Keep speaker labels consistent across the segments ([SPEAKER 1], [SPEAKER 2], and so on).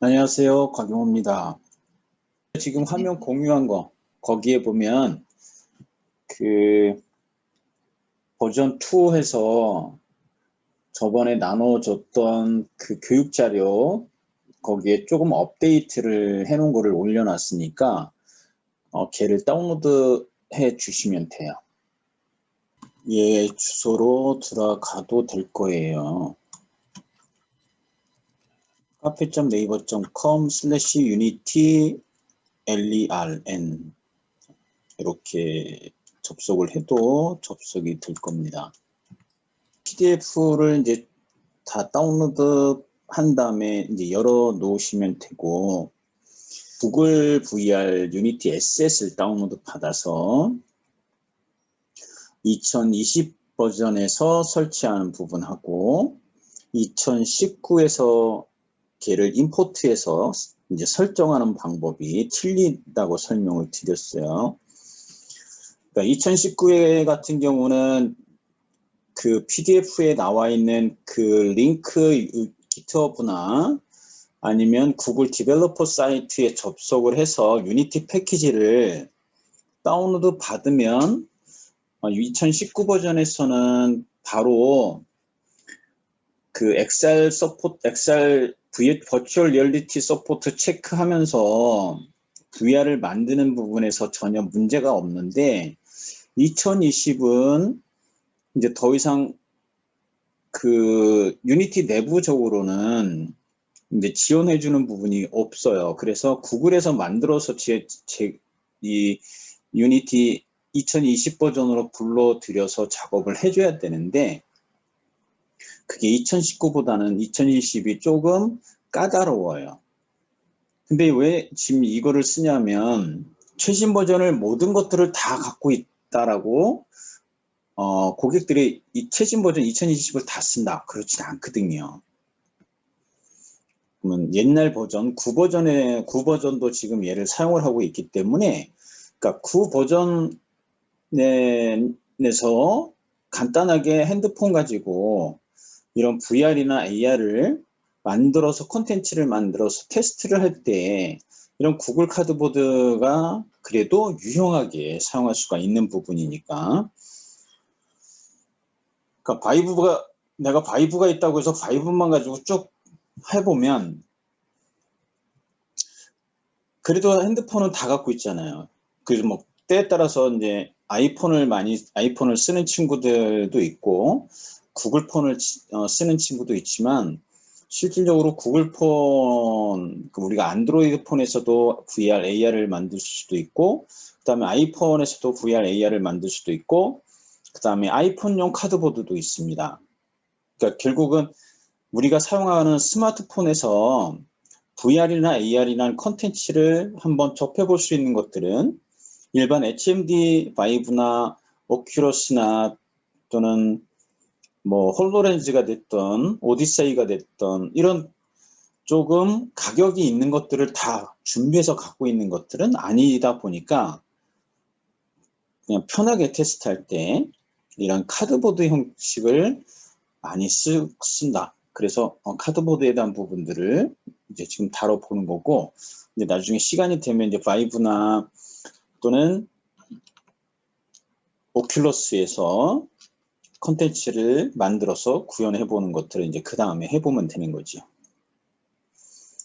[SPEAKER 1] 안녕하세요. 곽용호입니다. 지금 화면 공유한 거, 거기에 보면 그 버전 2 해서 저번에 나눠줬던 그 교육 자료, 거기에 조금 업데이트를 해놓은 거를 올려놨으니까 걔를 다운로드 해 주시면 돼요. 얘 주소로 들어가도 될 거예요. 카페.네이버.com/unity-lern 이렇게 접속을 해도 접속이 될 겁니다. PDF를 이제 다 다운로드 한 다음에 이제 열어 놓으시면 되고, 구글 VR 유니티 에셋을 다운로드 받아서 2020 버전에서 설치하는 부분하고 2019에서 걔를 임포트해서 이제 설정하는 방법이 틀리다고 설명을 드렸어요. 그러니까 2019회 같은 경우는 그 PDF에 나와 있는 그 링크 GitHub나 아니면 구글 디벨로퍼 사이트에 접속을 해서 유니티 패키지를 다운로드 받으면 2019 버전에서는 바로 그 엑셀 버추얼 리얼리티 서포트 체크하면서 VR을 만드는 부분에서 전혀 문제가 없는데 2020은 이제 더 이상 그 유니티 내부적으로는 이제 지원해주는 부분이 없어요. 그래서 구글에서 만들어서 이 유니티 2020 버전으로 불러들여서 작업을 해줘야 되는데 그게 2019보다는 2020이 조금 까다로워요. 근데 왜 지금 이거를 쓰냐면 최신 버전을 모든 것들을 다 갖고 있다라고 고객들이 이 최신 버전 2020을 다 쓴다. 그렇진 않거든요. 그러면 옛날 버전, 9버전도 지금 얘를 사용을 하고 있기 때문에, 그러니까 9버전에서 간단하게 핸드폰 가지고 이런 VR이나 AR을 만들어서 콘텐츠를 만들어서 테스트를 할 때 이런 구글 카드보드가 그래도 유용하게 사용할 수가 있는 부분이니까. 그러니까 내가 바이브가 있다고 해서 바이브만 가지고 쭉 해보면 그래도 핸드폰은 다 갖고 있잖아요. 그래서 뭐 때에 따라서 이제 아이폰을 쓰는 친구들도 있고 구글 폰을 쓰는 친구도 있지만 실질적으로 구글 폰, 우리가 안드로이드 폰에서도 VR, AR을 만들 수도 있고 그 다음에 아이폰에서도 VR, AR을 만들 수도 있고 그 다음에 아이폰용 카드보드도 있습니다. 그러니까 결국은 우리가 사용하는 스마트폰에서 VR이나 AR이라는 컨텐츠를 한번 접해볼 수 있는 것들은 일반 HMD 바이브나 오큘러스나 또는 뭐 홀로렌즈가 됐던 오디세이가 됐던 이런 조금 가격이 있는 것들을 다 준비해서 갖고 있는 것들은 아니다 보니까 그냥 편하게 테스트할 때 이런 카드보드 형식을 많이 쓴다. 그래서 카드보드에 대한 부분들을 이제 지금 다뤄보는 거고, 이제 나중에 시간이 되면 이제 바이브나 또는 오큘러스에서 컨텐츠를 만들어서 구현해보는 것들을 이제 그 다음에 해보면 되는 거죠.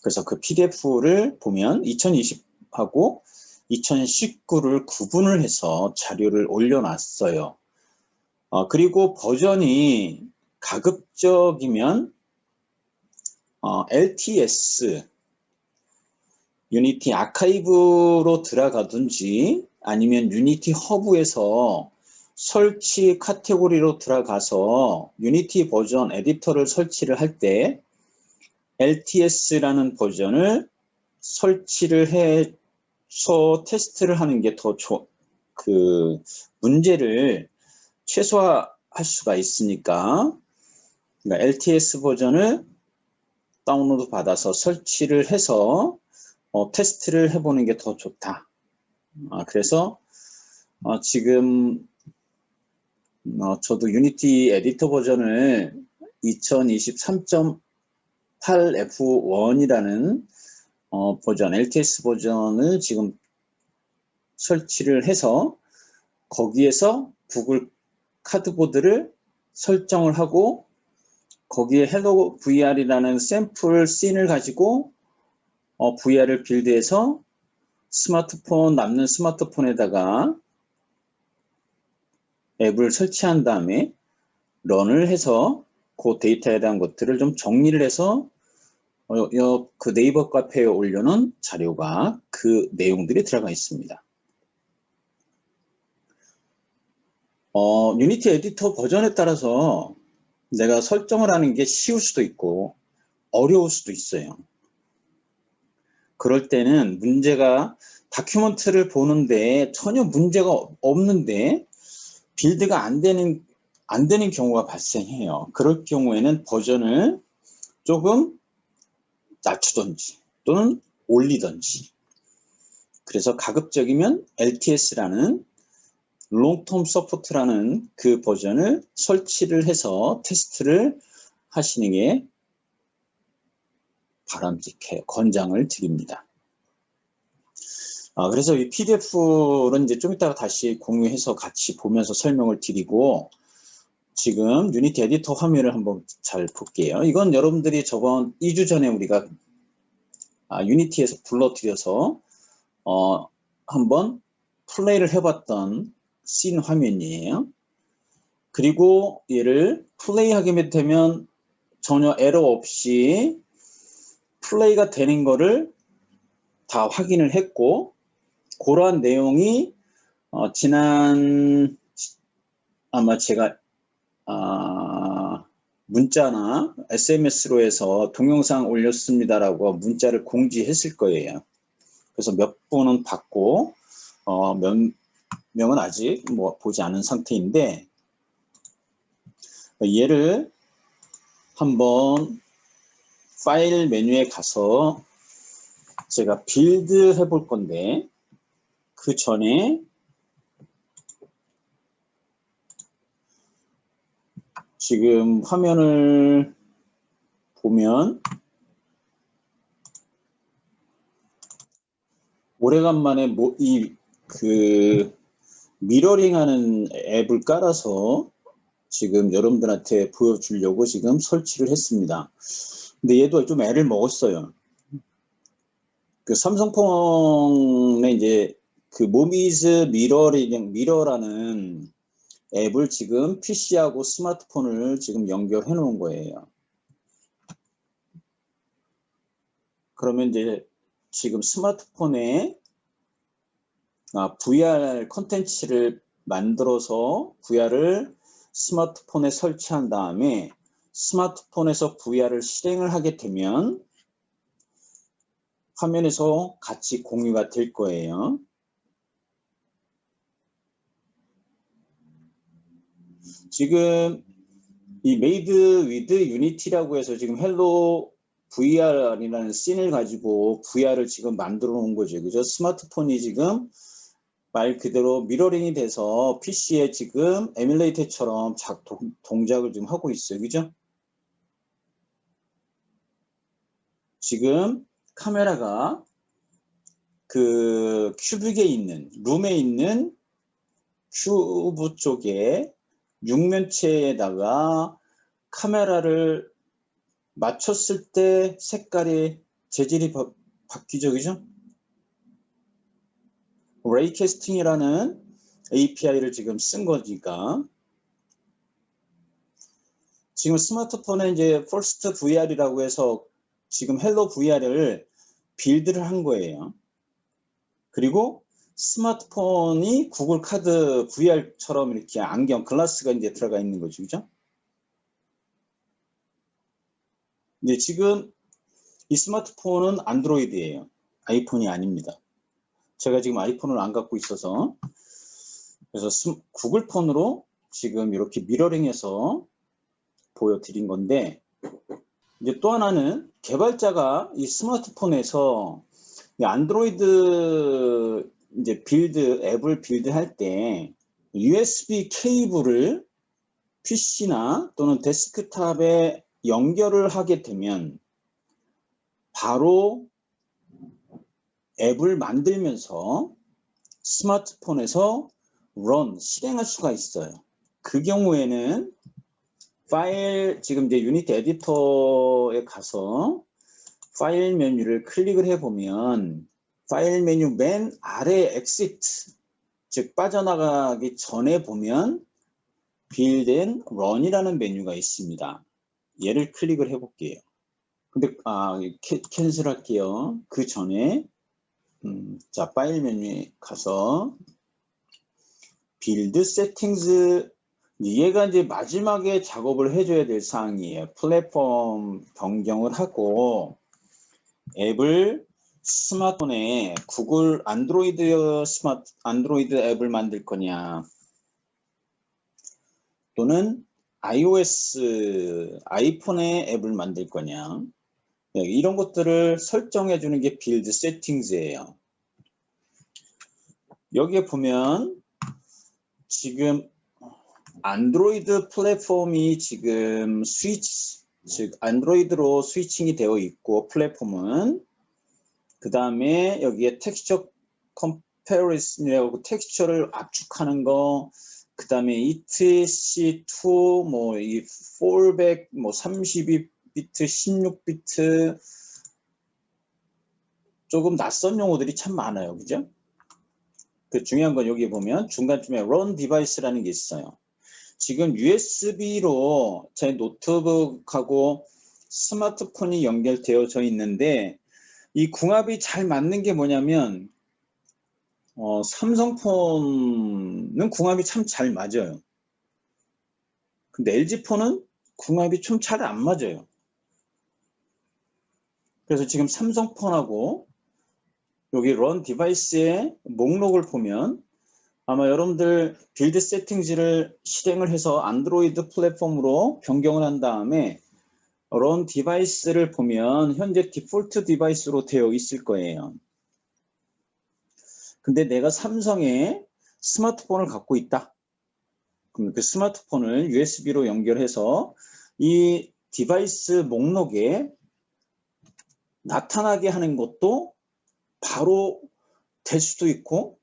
[SPEAKER 1] 그래서 그 PDF를 보면 2020하고 2019를 구분을 해서 자료를 올려놨어요. 그리고 버전이 가급적이면 LTS 유니티 아카이브로 들어가든지 아니면 유니티 허브에서 설치 카테고리로 들어가서 유니티 버전 에디터를 설치를 할 때 LTS라는 버전을 설치를 해서 테스트를 하는 게 더 문제를 최소화할 수가 있으니까, 그러니까 LTS 버전을 다운로드 받아서 설치를 해서 테스트를 해보는 게 더 좋다. 그래서 지금 저도 유니티 에디터 버전을 2023 8F1이라는 버전, LTS 버전을 지금 설치를 해서 거기에서 구글 카드보드를 설정을 하고 거기에 헬로 VR이라는 샘플 씬을 가지고 VR을 빌드해서 남는 스마트폰에다가 앱을 설치한 다음에 런을 해서 그 데이터에 대한 것들을 좀 정리를 해서 그 네이버 카페에 올려놓은 자료가 그 내용들이 들어가 있습니다. 유니티 에디터 버전에 따라서 내가 설정을 하는 게 쉬울 수도 있고 어려울 수도 있어요. 그럴 때는 문제가 다큐멘트를 보는데 전혀 문제가 없는데 빌드가 안 되는 경우가 발생해요. 그럴 경우에는 버전을 조금 낮추던지 또는 올리던지, 그래서 가급적이면 LTS라는 롱텀 서포트라는 그 버전을 설치를 해서 테스트를 하시는 게 바람직해요. 권장을 드립니다. 그래서 이 PDF는 이제 좀 이따가 다시 공유해서 같이 보면서 설명을 드리고, 지금 유니티 에디터 화면을 한번 잘 볼게요. 이건 여러분들이 저번 2주 전에 우리가 유니티에서 불러드려서 한번 플레이를 해봤던 씬 화면이에요. 그리고 얘를 플레이하게 되면 전혀 에러 없이 플레이가 되는 거를 다 확인을 했고, 그러한 내용이 지난 아마 제가 문자나 SMS로 해서 동영상 올렸습니다라고 문자를 공지했을 거예요. 그래서 몇 분은 받고 몇 명은 아직 보지 않은 상태인데, 얘를 한번 파일 메뉴에 가서 제가 빌드 해볼 건데, 그 전에 지금 화면을 보면 오래간만에 미러링하는 앱을 깔아서 지금 여러분들한테 보여주려고 지금 설치를 했습니다. 근데 얘도 좀 애를 먹었어요. 그 삼성폰에 이제 그 모비즈 미러라는 앱을 지금 PC하고 스마트폰을 지금 연결해 놓은 거예요. 그러면 이제 지금 스마트폰에 VR 컨텐츠를 만들어서 VR을 스마트폰에 설치한 다음에 스마트폰에서 VR을 실행을 하게 되면 화면에서 같이 공유가 될 거예요. 지금 이 Made with Unity라고 해서 지금 헬로 VR이라는 씬을 가지고 VR을 지금 만들어 놓은 거죠. 그죠? 스마트폰이 지금 말 그대로 미러링이 돼서 PC에 지금 에뮬레이터처럼 동작을 지금 하고 있어요. 그죠? 지금 카메라가 그 룸에 있는 큐브 쪽에 육면체에다가 카메라를 맞췄을 때 색깔의 재질이 바뀌죠. 그죠? 레이캐스팅이라는 API를 지금 쓴 거니까 지금 스마트폰에 이제 퍼스트 VR이라고 해서 지금 헬로 VR을 빌드를 한 거예요. 그리고 스마트폰이 구글 카드 VR처럼 이렇게 글라스가 이제 들어가 있는 거죠. 그죠? 근데 지금 이 스마트폰은 안드로이드예요. 아이폰이 아닙니다. 제가 지금 아이폰을 안 갖고 있어서, 그래서 구글 폰으로 지금 이렇게 미러링해서 보여드린 건데, 이제 또 하나는 개발자가 이 스마트폰에서 이 안드로이드 이제 앱을 빌드할 때 USB 케이블을 PC나 또는 데스크탑에 연결을 하게 되면 바로 앱을 만들면서 스마트폰에서 실행할 수가 있어요. 그 경우에는 파일, 지금 이제 유니티 에디터에 가서 파일 메뉴를 클릭을 해보면 파일 메뉴 맨 아래 exit, 즉 빠져나가기 전에 보면 build and run이라는 메뉴가 있습니다. 얘를 클릭을 해볼게요. 근데 캔슬 할게요. 그 전에 자, 파일 메뉴에 가서 build settings, 얘가 이제 마지막에 작업을 해줘야 될 사항이에요. 플랫폼 변경을 하고 앱을 스마트폰에 구글 안드로이드 앱을 만들 거냐, 또는 iOS 아이폰의 앱을 만들 거냐, 이런 것들을 설정해 주는 게 빌드 세팅즈예요. 여기에 보면 지금 안드로이드 플랫폼이 지금 즉 안드로이드로 스위칭이 되어 있고, 플랫폼은 그 다음에 여기에 텍스처 컴패리슨이라고 텍스처를 압축하는 거, 그 다음에 etc2 이 fallback 32비트 16비트, 조금 낯선 용어들이 참 많아요, 그죠? 그 중요한 건 여기 보면 중간쯤에 run device라는 게 있어요. 지금 USB로 제 노트북하고 스마트폰이 연결되어져 있는데, 이 궁합이 잘 맞는 게 뭐냐면 삼성폰은 궁합이 참 잘 맞아요. 근데 LG폰은 궁합이 좀 잘 안 맞아요. 그래서 지금 삼성폰하고 여기 런 디바이스의 목록을 보면 아마 여러분들 빌드 세팅지를 실행을 해서 안드로이드 플랫폼으로 변경을 한 다음에 런 디바이스를 보면 현재 디폴트 디바이스로 되어 있을 거예요. 근데 내가 삼성의 스마트폰을 갖고 있다. 그럼 그 스마트폰을 USB로 연결해서 이 디바이스 목록에 나타나게 하는 것도 바로 될 수도 있고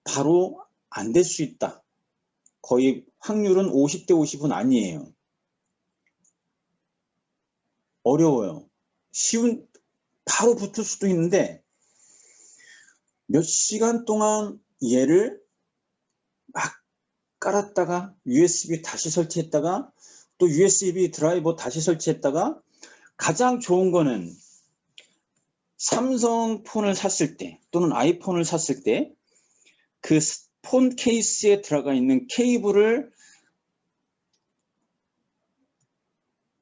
[SPEAKER 1] 바로 안 될 수 있다. 거의 확률은 50대 50은 아니에요. 어려워요. 바로 붙을 수도 있는데 몇 시간 동안 얘를 막 깔았다가 USB 다시 설치했다가 또 USB 드라이버 다시 설치했다가, 가장 좋은 거는 삼성폰을 샀을 때 또는 아이폰을 샀을 때 그 폰 케이스에 들어가 있는 케이블을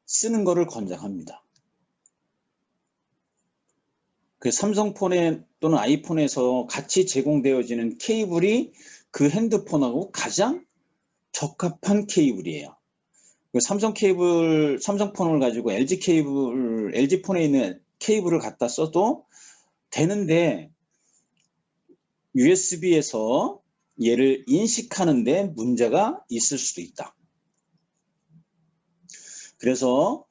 [SPEAKER 1] 쓰는 거를 권장합니다. 그 삼성폰에 또는 아이폰에서 같이 제공되어지는 케이블이 그 핸드폰하고 가장 적합한 케이블이에요. 삼성폰을 가지고 LG폰에 있는 케이블을 갖다 써도 되는데 USB에서 얘를 인식하는데 문제가 있을 수도 있다. 그래서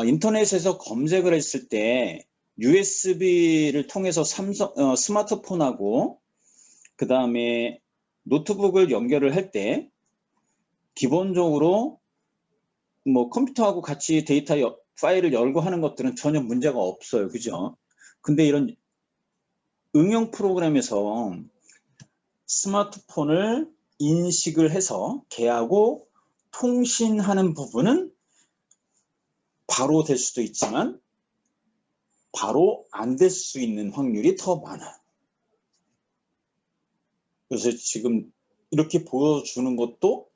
[SPEAKER 1] 인터넷에서 검색을 했을 때 USB를 통해서 스마트폰하고 그 다음에 노트북을 연결을 할 때 기본적으로 컴퓨터하고 같이 데이터 파일을 열고 하는 것들은 전혀 문제가 없어요. 그죠? 근데 이런 응용 프로그램에서 스마트폰을 인식을 해서 걔하고 통신하는 부분은 바로 될 수도 있지만 바로 안 될 수 있는 확률이 더 많아요. 그래서 지금 이렇게 보여주는 것도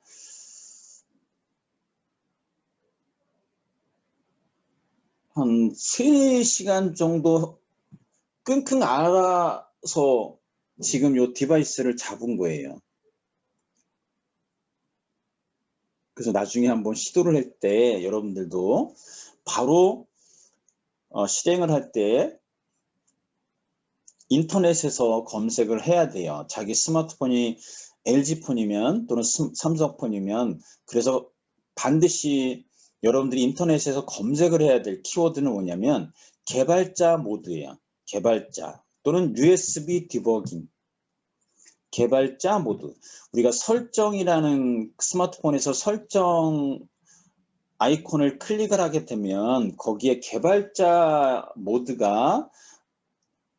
[SPEAKER 1] 한 3시간 정도 끙끙 앓아서 지금 이 디바이스를 잡은 거예요. 그래서 나중에 한번 시도를 할 때 여러분들도 바로 실행을 할 때 인터넷에서 검색을 해야 돼요. 자기 스마트폰이 LG폰이면 또는 삼성폰이면. 그래서 반드시 여러분들이 인터넷에서 검색을 해야 될 키워드는 뭐냐면 개발자 모드예요. 개발자 또는 USB 디버깅. 개발자 모드. 우리가 설정이라는 스마트폰에서 설정 아이콘을 클릭을 하게 되면 거기에 개발자 모드가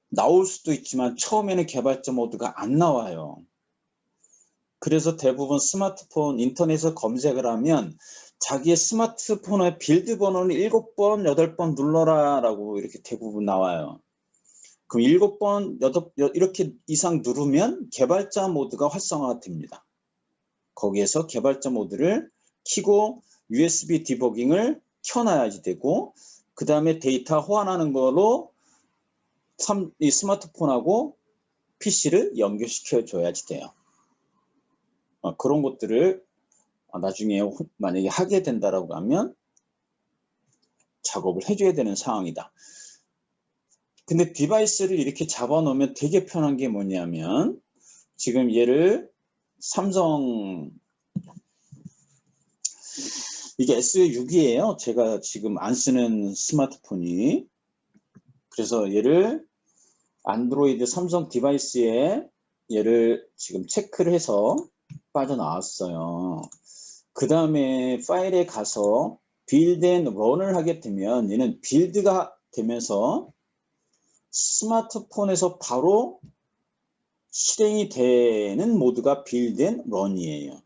[SPEAKER 1] 나올 수도 있지만 처음에는 개발자 모드가 안 나와요. 그래서 대부분 스마트폰 인터넷에서 검색을 하면 자기의 스마트폰의 빌드 번호는 7번, 8번 눌러라 라고 이렇게 대부분 나와요. 그럼 7번, 8, 이렇게 이상 누르면 개발자 모드가 활성화가 됩니다. 거기에서 개발자 모드를 켜고 USB 디버깅을 켜놔야지 되고, 그 다음에 데이터 호환하는 거로 이 스마트폰하고 PC를 연결시켜 줘야지 돼요. 그런 것들을 나중에 만약에 하게 된다라고 하면 작업을 해줘야 되는 상황이다. 근데 디바이스를 이렇게 잡아 놓으면 되게 편한 게 뭐냐면, 지금 얘를 삼성, 이게 S6이에요. 제가 지금 안 쓰는 스마트폰이. 그래서 얘를 안드로이드 삼성 디바이스에 얘를 지금 체크를 해서 빠져나왔어요. 그 다음에 파일에 가서 빌드 앤 런을 하게 되면 얘는 빌드가 되면서 스마트폰에서 바로 실행이 되는 모드가 빌드 앤 런이에요.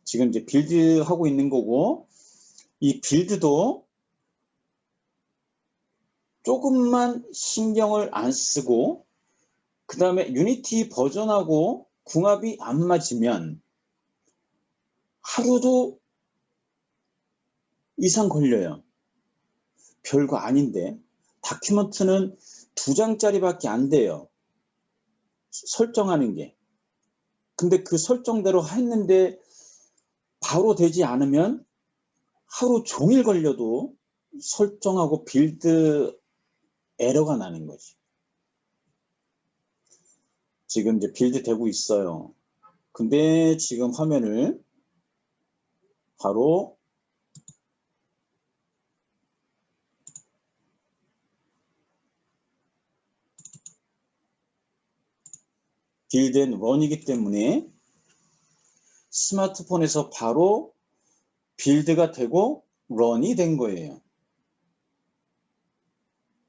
[SPEAKER 1] 지금 이제 빌드 하고 있는 거고, 이 빌드도 조금만 신경을 안 쓰고, 그 다음에 유니티 버전하고 궁합이 안 맞으면 하루도 이상 걸려요. 별거 아닌데. 다큐멘트는 2장짜리밖에 안 돼요. 설정하는 게. 근데 그 설정대로 했는데 바로 되지 않으면 하루 종일 걸려도 설정하고 빌드 에러가 나는 거지. 지금 이제 빌드 되고 있어요. 근데 지금 화면을 바로 빌드 앤 런이기 때문에 스마트폰에서 바로 빌드가 되고 런이 된 거예요.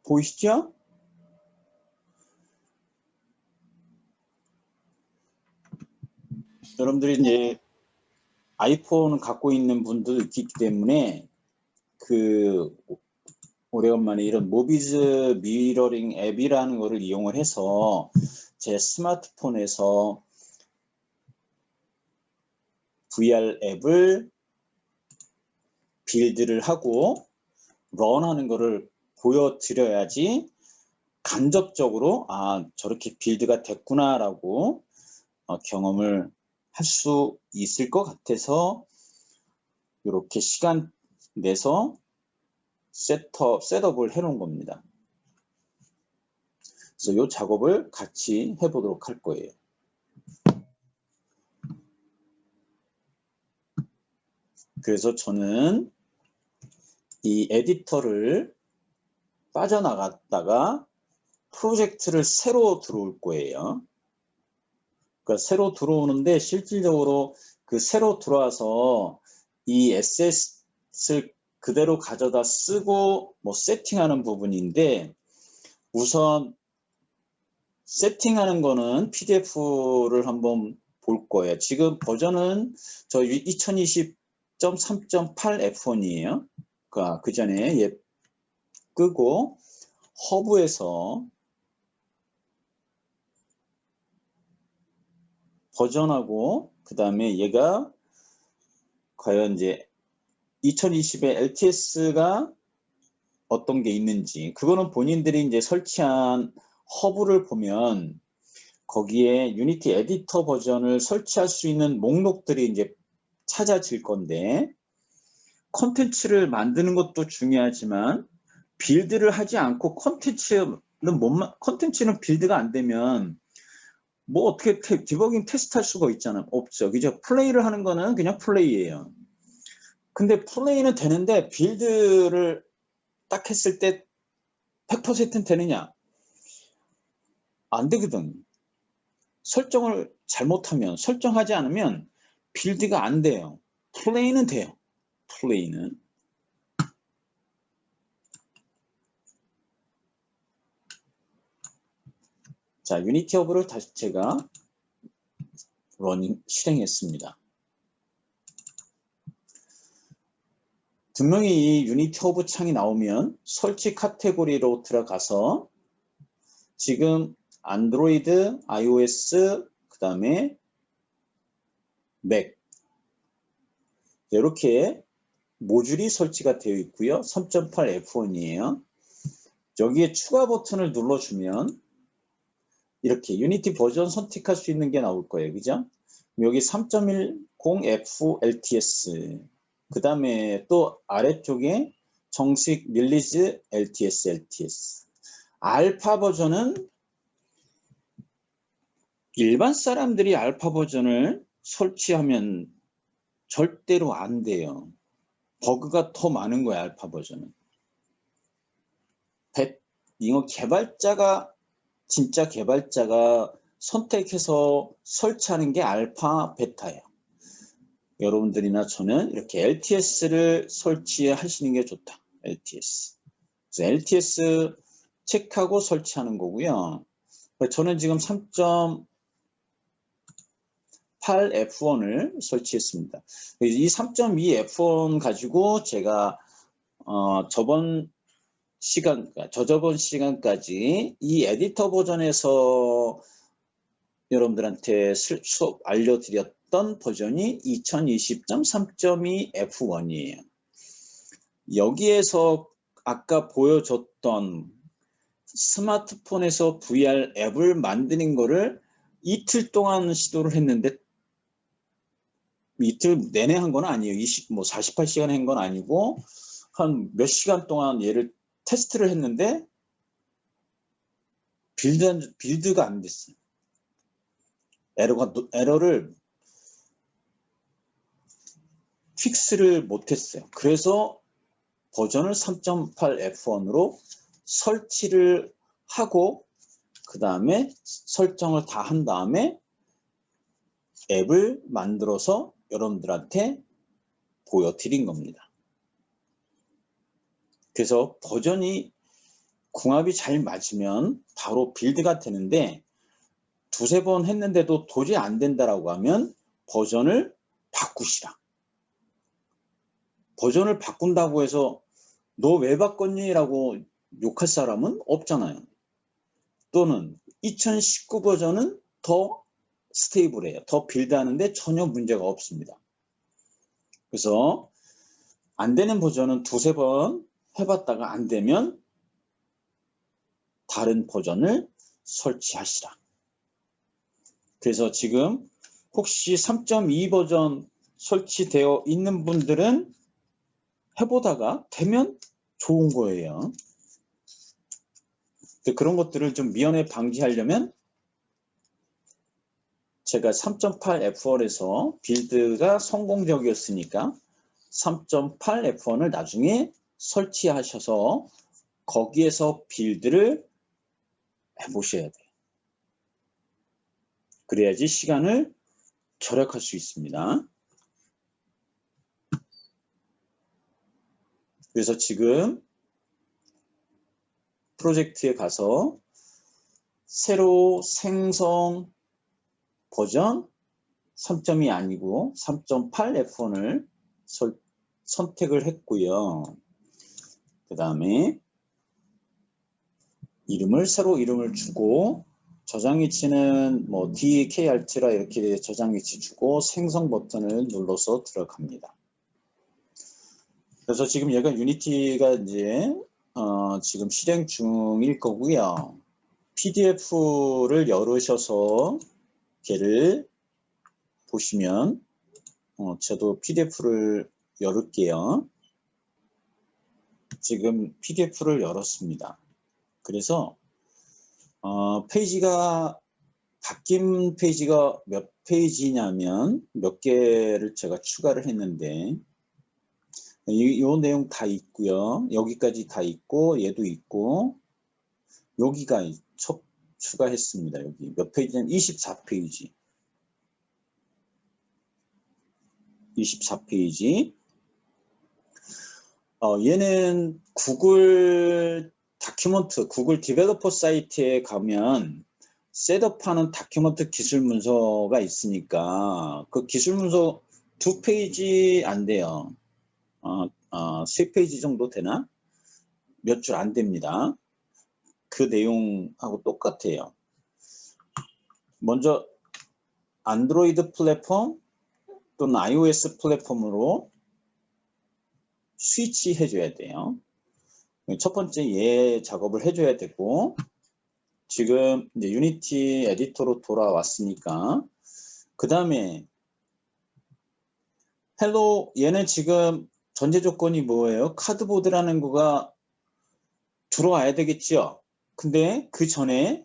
[SPEAKER 1] 보이시죠? 여러분들이 이제 아이폰을 갖고 있는 분들도 있기 때문에 그 오래간만에 이런 모비즈 미러링 앱이라는 거를 이용을 해서 제 스마트폰에서 VR 앱을 빌드를 하고 런하는 거를 보여드려야지 간접적으로 저렇게 빌드가 됐구나라고 경험을 할 수 있을 것 같아서 이렇게 시간 내서 셋업을 해놓은 겁니다. 그래서 이 작업을 같이 해보도록 할 거예요. 그래서 저는 이 에디터를 빠져나갔다가 프로젝트를 새로 들어올 거예요. 그러니까 새로 들어오는데 실질적으로 그 새로 들어와서 이 에셋을 그대로 가져다 쓰고 뭐 세팅하는 부분인데, 우선 세팅하는 거는 PDF를 한번 볼 거예요. 지금 버전은 저 2020.3.8 F1이에요. 그 전에 얘 끄고 허브에서 버전하고, 그 다음에 얘가 과연 이제 2020에 LTS가 어떤 게 있는지, 그거는 본인들이 이제 설치한 허브를 보면 거기에 유니티 에디터 버전을 설치할 수 있는 목록들이 이제 찾아질 건데, 콘텐츠를 만드는 것도 중요하지만 빌드를 하지 않고 콘텐츠는 빌드가 안 되면 뭐 어떻게 디버깅 테스트 할 수가 있잖아. 없죠. 그죠? 플레이를 하는 거는 그냥 플레이예요. 근데 플레이는 되는데 빌드를 딱 했을 때 100%는 되느냐? 안 되거든. 설정을 잘못하면, 설정하지 않으면 빌드가 안 돼요. 플레이는 돼요. 플레이는. 자, 유니티 허브를 다시 제가 실행했습니다. 분명히 이 유니티 허브 창이 나오면 설치 카테고리로 들어가서 지금 안드로이드, iOS, 그 다음에 맥 이렇게 모듈이 설치가 되어 있고요. 3.8 F1이에요. 여기에 추가 버튼을 눌러주면 이렇게 유니티 버전 선택할 수 있는 게 나올 거예요. 그죠? 여기 3.10 FLTS 그 다음에 또 아래쪽에 정식 릴리즈 LTS 알파 버전은 일반 사람들이 알파 버전을 설치하면 절대로 안 돼요. 버그가 더 많은 거야, 알파 버전은. 이거 진짜 개발자가 선택해서 설치하는 게 알파 베타예요. 여러분들이나 저는 이렇게 LTS를 설치하시는 게 좋다. LTS. 그래서 LTS 체크하고 설치하는 거고요. 저는 지금 3.8 F1을 설치했습니다. 이 3.2 F1 가지고 제가 저저번 시간까지 이 에디터 버전에서 여러분들한테 수업 알려드렸던 버전이 2020.3.2 F1이에요. 여기에서 아까 보여줬던 스마트폰에서 VR 앱을 만드는 거를 이틀 동안 시도를 했는데 이틀 내내 한 건 아니에요. 48시간 한 건 아니고 한 몇 시간 동안 얘를 테스트를 했는데 빌드가 안 됐어요. 에러를 픽스를 못했어요. 그래서 버전을 3.8 F1으로 설치를 하고 그 다음에 설정을 다 한 다음에 앱을 만들어서 여러분들한테 보여드린 겁니다. 그래서 버전이 궁합이 잘 맞으면 바로 빌드가 되는데 두세 번 했는데도 도저히 안 된다라고 하면 버전을 바꾸시라. 버전을 바꾼다고 해서 너 왜 바꿨니? 라고 욕할 사람은 없잖아요. 또는 2019 버전은 더 스테이블해요. 더 빌드하는데 전혀 문제가 없습니다. 그래서 안 되는 버전은 두세 번 해봤다가 안 되면 다른 버전을 설치하시라. 그래서 지금 혹시 3.2 버전 설치되어 있는 분들은 해보다가 되면 좋은 거예요. 그런 것들을 좀 미연에 방지하려면 제가 3.8 F1에서 빌드가 성공적이었으니까 3.8 F1을 나중에 설치하셔서 거기에서 빌드를 해보셔야 돼요. 그래야지 시간을 절약할 수 있습니다. 그래서 지금 프로젝트에 가서 새로 생성 버전 3.2 아니고 3.8 F1을 선택을 했고요. 그 다음에 새로 이름을 주고 저장 위치는 뭐 DKRT라 이렇게 저장 위치 주고 생성 버튼을 눌러서 들어갑니다. 그래서 지금 얘가 유니티가 이제 지금 실행 중일 거고요. PDF를 열으셔서 걔를 보시면 저도 PDF를 열을게요. 지금 PDF를 열었습니다. 그래서 페이지가 바뀐 페이지가 몇 페이지냐면 몇 개를 제가 추가를 했는데 요 내용 다 있고요. 여기까지 다 있고 얘도 있고 여기가 추가했습니다. 여기 몇 페이지냐면 24페이지. 24페이지. 얘는 구글 다큐먼트, 구글 디벨로퍼 사이트에 가면 셋업하는 다큐먼트 기술 문서가 있으니까 그 기술 문서 2페이지 안 돼요. 3페이지 정도 되나? 몇 줄 안 됩니다. 그 내용하고 똑같아요. 먼저 안드로이드 플랫폼 또는 iOS 플랫폼으로 스위치 해줘야 돼요. 첫 번째 얘 작업을 해줘야 되고, 지금 이제 유니티 에디터로 돌아왔으니까 그 다음에 헬로, 얘는 지금 전제 조건이 뭐예요? 카드보드라는 거가 들어와야 되겠죠. 근데 그 전에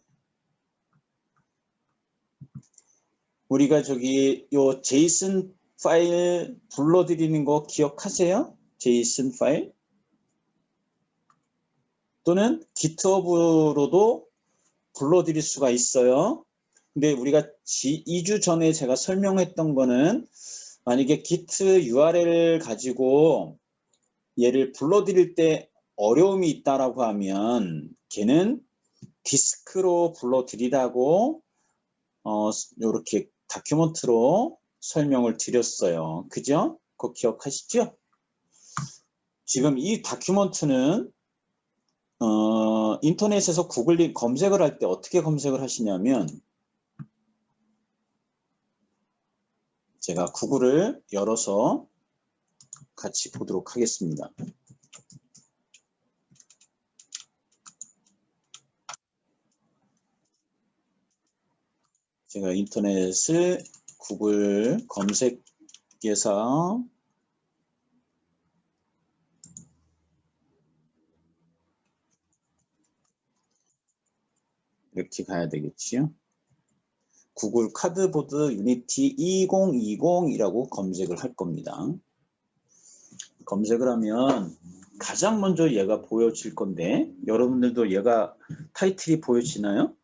[SPEAKER 1] 우리가 저기 요 제이슨 파일 불러드리는 거 기억하세요? 제이슨 파일 또는 GitHub로도 불러드릴 수가 있어요. 근데 우리가 2주 전에 제가 설명했던 거는 만약에 git URL 가지고 얘를 불러드릴 때 어려움이 있다라고 하면 걔는 디스크로 불러드리라고 이렇게 다큐먼트로 설명을 드렸어요. 그죠? 그거 기억하시죠? 지금 이 다큐먼트는 인터넷에서 구글 검색을 할 때 어떻게 검색을 하시냐면 제가 구글을 열어서 같이 보도록 하겠습니다. 제가 인터넷을 구글 검색에서 이렇게 가야 되겠지요. 구글 카드보드 유니티 2020이라고 검색을 할 겁니다. 검색을 하면 가장 먼저 얘가 보여질 건데 여러분들도 얘가 타이틀이 보여지나요?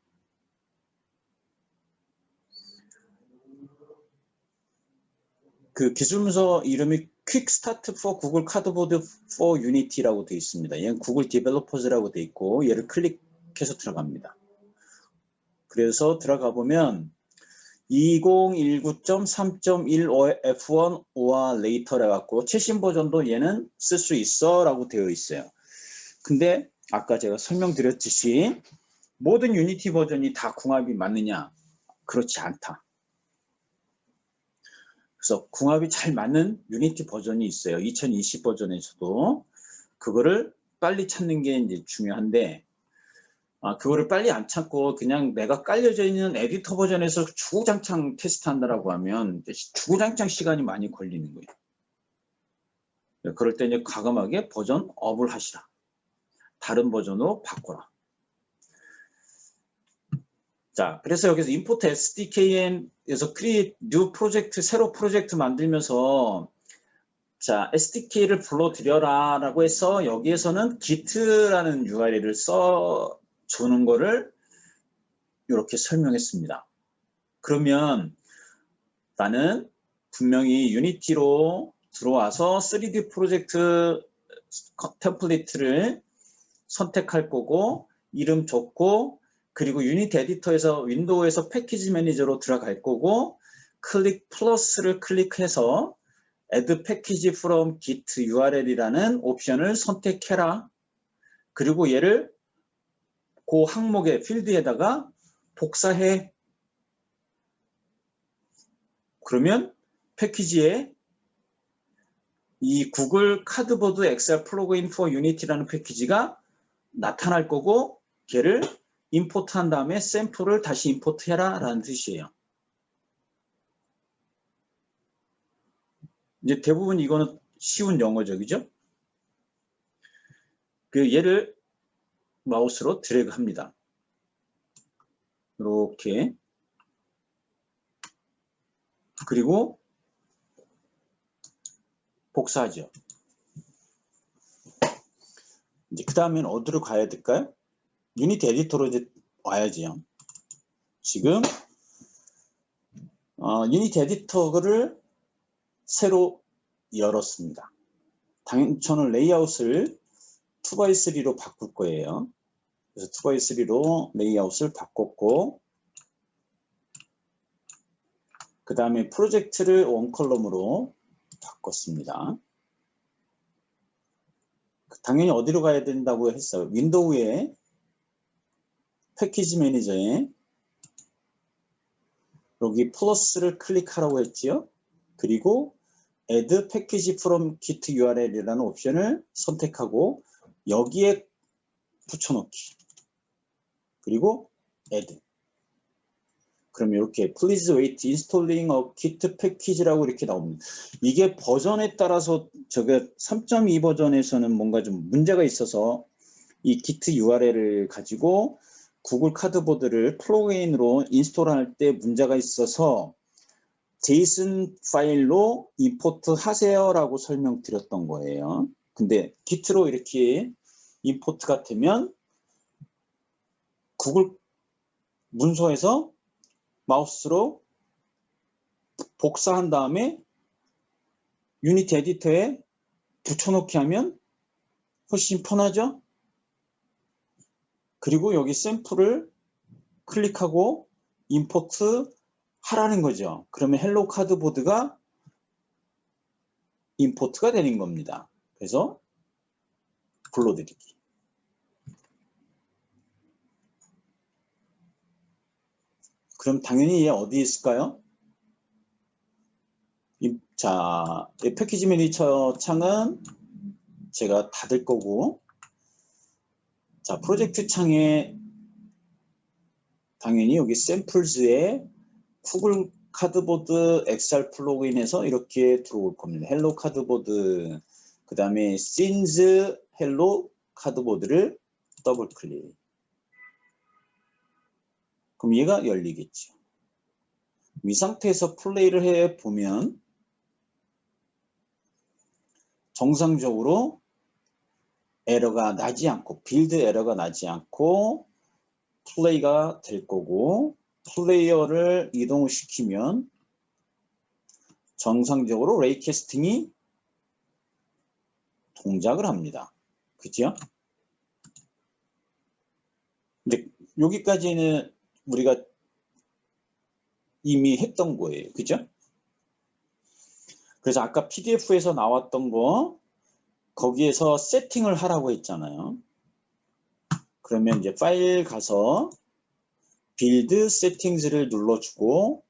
[SPEAKER 1] 그 기술문서 이름이 Quick Start for Google Cardboard for Unity라고 되어 있습니다. 얘는 구글 디벨로퍼즈라고 되어 있고 얘를 클릭해서 들어갑니다. 그래서 들어가 보면 2019.3.15 F1 or later 해갖고 최신 버전도 얘는 쓸 수 있어 라고 되어 있어요. 근데 아까 제가 설명드렸듯이 모든 유니티 버전이 다 궁합이 맞느냐? 그렇지 않다. 그래서 궁합이 잘 맞는 유니티 버전이 있어요. 2020 버전에서도 그거를 빨리 찾는 게 이제 중요한데 그거를 빨리 안 찾고 그냥 내가 깔려져 있는 에디터 버전에서 주구장창 테스트한다라고 하면 주구장창 시간이 많이 걸리는 거예요. 그럴 때 이제 과감하게 버전 업을 하시라. 다른 버전으로 바꿔라. 자, 그래서 여기서 import SDK에서 create new project, 새로 프로젝트 만들면서 자, SDK를 불러들여라 라고 해서 여기에서는 git라는 URL을 써주는 거를 이렇게 설명했습니다. 그러면 나는 분명히 유니티로 들어와서 3D 프로젝트 템플릿을 선택할 거고 이름 줬고 그리고 유니티 에디터에서 윈도우에서 패키지 매니저로 들어갈 거고 클릭 플러스를 클릭해서 add package from git url이라는 옵션을 선택해라. 그리고 얘를 그 항목의 필드에다가 복사해. 그러면 패키지에 이 구글 카드보드 엑셀 플러그인 for 유니티라는 패키지가 나타날 거고 걔를 임포트한 다음에 샘플을 다시 임포트해라 라는 뜻이에요. 이제 대부분 이거는 쉬운 영어죠, 그죠? 그 얘를 마우스로 드래그 합니다. 이렇게. 그리고 복사하죠. 이제 그 다음엔 어디로 가야 될까요? 유니티 에디터로 이제 와야지요. 지금 유니티 에디터를 새로 열었습니다. 당연히 저는 레이아웃을 2x3로 바꿀 거예요. 그래서 2x3로 레이아웃을 바꿨고, 그 다음에 프로젝트를 원컬럼으로 바꿨습니다. 당연히 어디로 가야 된다고 했어요? 윈도우에 패키지 매니저에 여기 플러스를 클릭하라고 했지요. 그리고 add package from git url이라는 옵션을 선택하고 여기에 붙여넣기. 그리고 add. 그럼 이렇게 please wait installing a git package라고 이렇게 나옵니다. 이게 버전에 따라서 저게 3.2 버전에서는 뭔가 좀 문제가 있어서 이 git url을 가지고 구글 카드보드를 플러그인으로 인스톨할 때 문제가 있어서 JSON 파일로 임포트 하세요라고 설명드렸던 거예요. 근데 git로 이렇게 임포트가 되면 구글 문서에서 마우스로 복사한 다음에 유니티 에디터에 붙여넣기 하면 훨씬 편하죠? 그리고 여기 샘플을 클릭하고 임포트 하라는 거죠. 그러면 헬로 카드보드가 임포트가 되는 겁니다. 그래서 불러드리기. 그럼 당연히 얘 어디 있을까요? 자, 패키지 매니저 창은 제가 닫을 거고, 자, 프로젝트 창에 당연히 여기 샘플즈에 구글 카드보드 XR 플러그인에서 이렇게 들어올 겁니다. 헬로 카드보드, 그 다음에 씬즈 헬로 카드보드를 더블 클릭. 그럼 얘가 열리겠죠. 이 상태에서 플레이를 해 보면 정상적으로 에러가 나지 않고, 빌드 에러가 나지 않고 플레이가 될 거고, 플레이어를 이동시키면 정상적으로 레이캐스팅이 동작을 합니다. 그죠? 근데 여기까지는 우리가 이미 했던 거예요. 그죠? 그래서 아까 PDF에서 나왔던 거 거기에서 세팅을 하라고 했잖아요. 그러면 이제 파일 가서 빌드 세팅즈를 눌러주고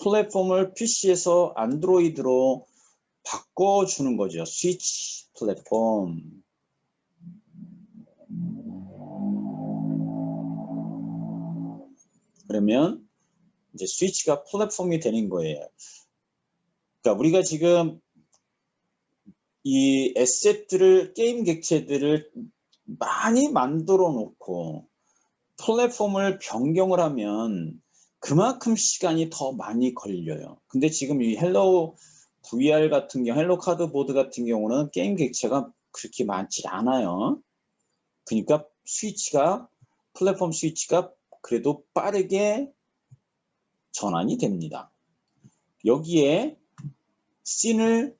[SPEAKER 1] 플랫폼을 PC에서 안드로이드로 바꿔주는 거죠. 스위치 플랫폼. 그러면 이제 스위치가 플랫폼이 되는 거예요. 그러니까 우리가 지금 이 에셋들을, 게임 객체들을 많이 만들어 놓고 플랫폼을 변경을 하면 그만큼 시간이 더 많이 걸려요. 근데 지금 이 헬로 VR 같은 경우, 헬로 카드보드 같은 경우는 게임 객체가 그렇게 많지 않아요. 그러니까 스위치가, 플랫폼 스위치가 그래도 빠르게 전환이 됩니다. 여기에 씬을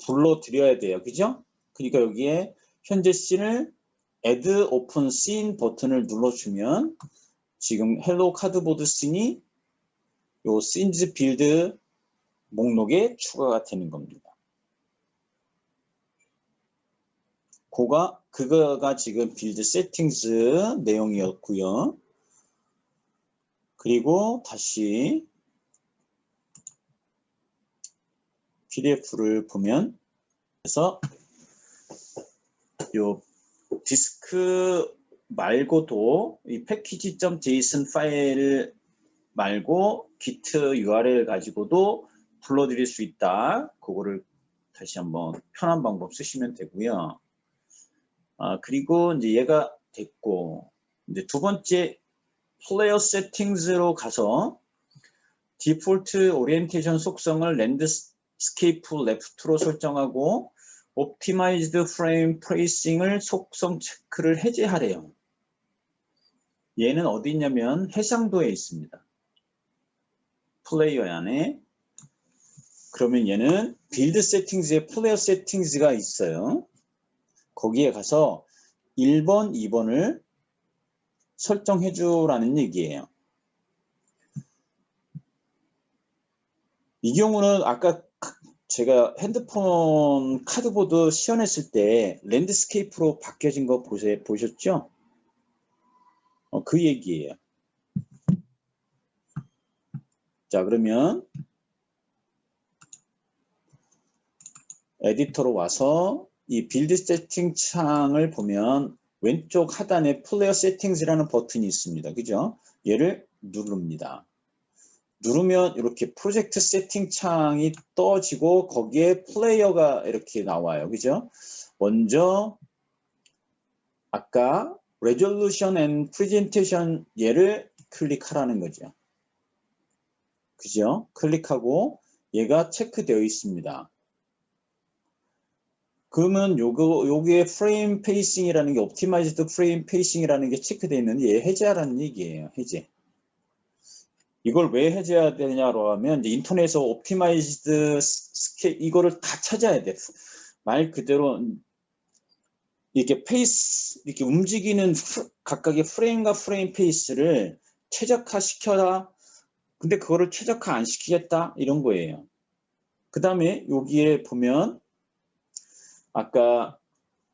[SPEAKER 1] 불러드려야 돼요. 그죠? 그러니까 여기에 현재 씬을 add open scene 버튼을 눌러주면 지금 헬로 카드보드 씬이 요 scenes 빌드 목록에 추가가 되는 겁니다. 그거가 지금 빌드 세팅즈 내용이었고요. 그리고 다시 PDF를 보면, 그래서 요 디스크 말고도 이 패키지.json 파일 말고 git URL 가지고도 불러드릴 수 있다. 그거를 다시 한번 편한 방법 쓰시면 되고요. 그리고 이제 얘가 됐고, 이제 두 번째 플레이어 세팅즈로 가서 디폴트 오리엔테이션 속성을 랜드스케이프 레프트로 설정하고 옵티마이즈드 프레임 프레이싱을 속성 체크를 해제하래요. 얘는 어디 있냐면 해상도에 있습니다. 플레이어 안에. 그러면 얘는 빌드 세팅즈에 플레이어 세팅즈가 있어요. 거기에 가서 1번, 2번을 설정해 주라는 얘기예요. 이 경우는 아까 제가 핸드폰 카드보드 시연했을 때 랜드스케이프로 바뀌어진 거 보셨죠? 그 얘기예요. 자, 그러면 에디터로 와서 이 빌드 세팅 창을 보면 왼쪽 하단에 플레이어 세팅즈라는 버튼이 있습니다. 그죠? 얘를 누릅니다. 누르면 이렇게 프로젝트 세팅 창이 떠지고 거기에 플레이어가 이렇게 나와요. 그죠? 먼저 아까 Resolution and Presentation 얘를 클릭하라는 거죠. 그죠? 클릭하고 얘가 체크되어 있습니다. 그러면 요게 프레임 페이싱이라는 게 옵티마이즈드 프레임 페이싱이라는 게 체크되어 있는데 얘 해제하라는 얘기예요. 해제. 이걸 왜 해제해야 되냐로 하면 이제 인터넷에서 옵티마이즈드 이거를 다 찾아야 돼. 말 그대로 이렇게 페이스 이렇게 움직이는 각각의 프레임과 프레임 페이스를 최적화시켜라. 근데 그거를 최적화 안 시키겠다 이런 거예요. 그 다음에 여기에 보면 아까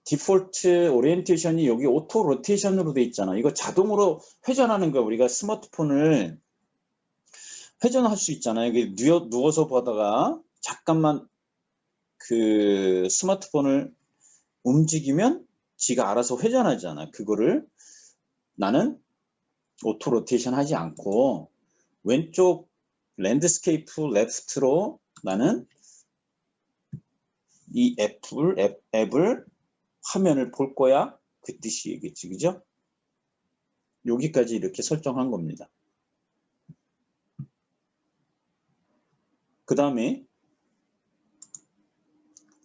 [SPEAKER 1] 디폴트 오리엔테이션이 여기 오토 로테이션으로 돼 있잖아. 이거 자동으로 회전하는 거야. 우리가 스마트폰을 회전할 수 있잖아요. 누워서 보다가 잠깐만 그 스마트폰을 움직이면 지가 알아서 회전하잖아. 그거를 나는 오토 로테이션 하지 않고 왼쪽 랜드스케이프 레프트로 나는 이 앱을 화면을 볼 거야. 그 뜻이겠지. 그죠? 여기까지 이렇게 설정한 겁니다. 그 다음에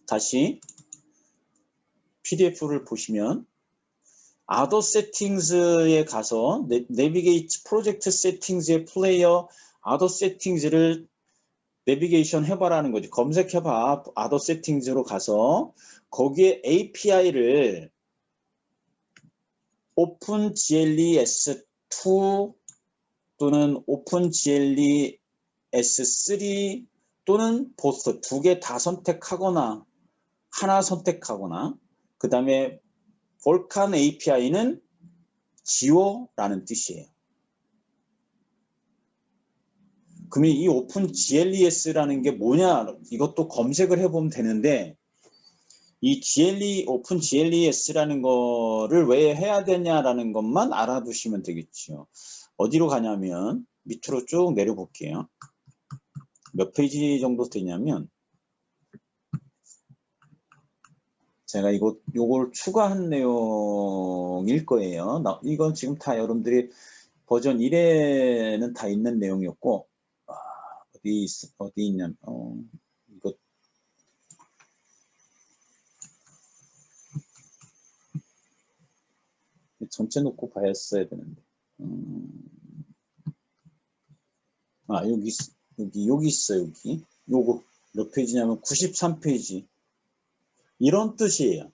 [SPEAKER 1] 다시 PDF를 보시면 Other Settings에 가서 Navigate Project Settings의 플레이어 Other Settings를 내비게이션 해봐라는 거지. 검색해봐. Other Settings로 가서 거기에 API를 OpenGLES2 또는 OpenGLES3 또는 both 두 개 다 선택하거나 하나 선택하거나 그 다음에 볼칸 API는 지워라는 뜻이에요. 그러면 이 OpenGLES라는 게 뭐냐 이것도 검색을 해보면 되는데 이 OpenGLES라는 거를 왜 해야 되냐라는 것만 알아두시면 되겠죠. 어디로 가냐면 밑으로 쭉 내려볼게요. 몇 페이지 정도 되냐면 제가 요걸 추가한 내용일 거예요. 이건 지금 다 여러분들이 버전 1에는 다 있는 내용이었고 어디 있냐면 이거 전체 놓고 봤어야 되는데 여기 있어. 여기 요거 몇 페이지냐면 93페이지 이런 뜻이에요.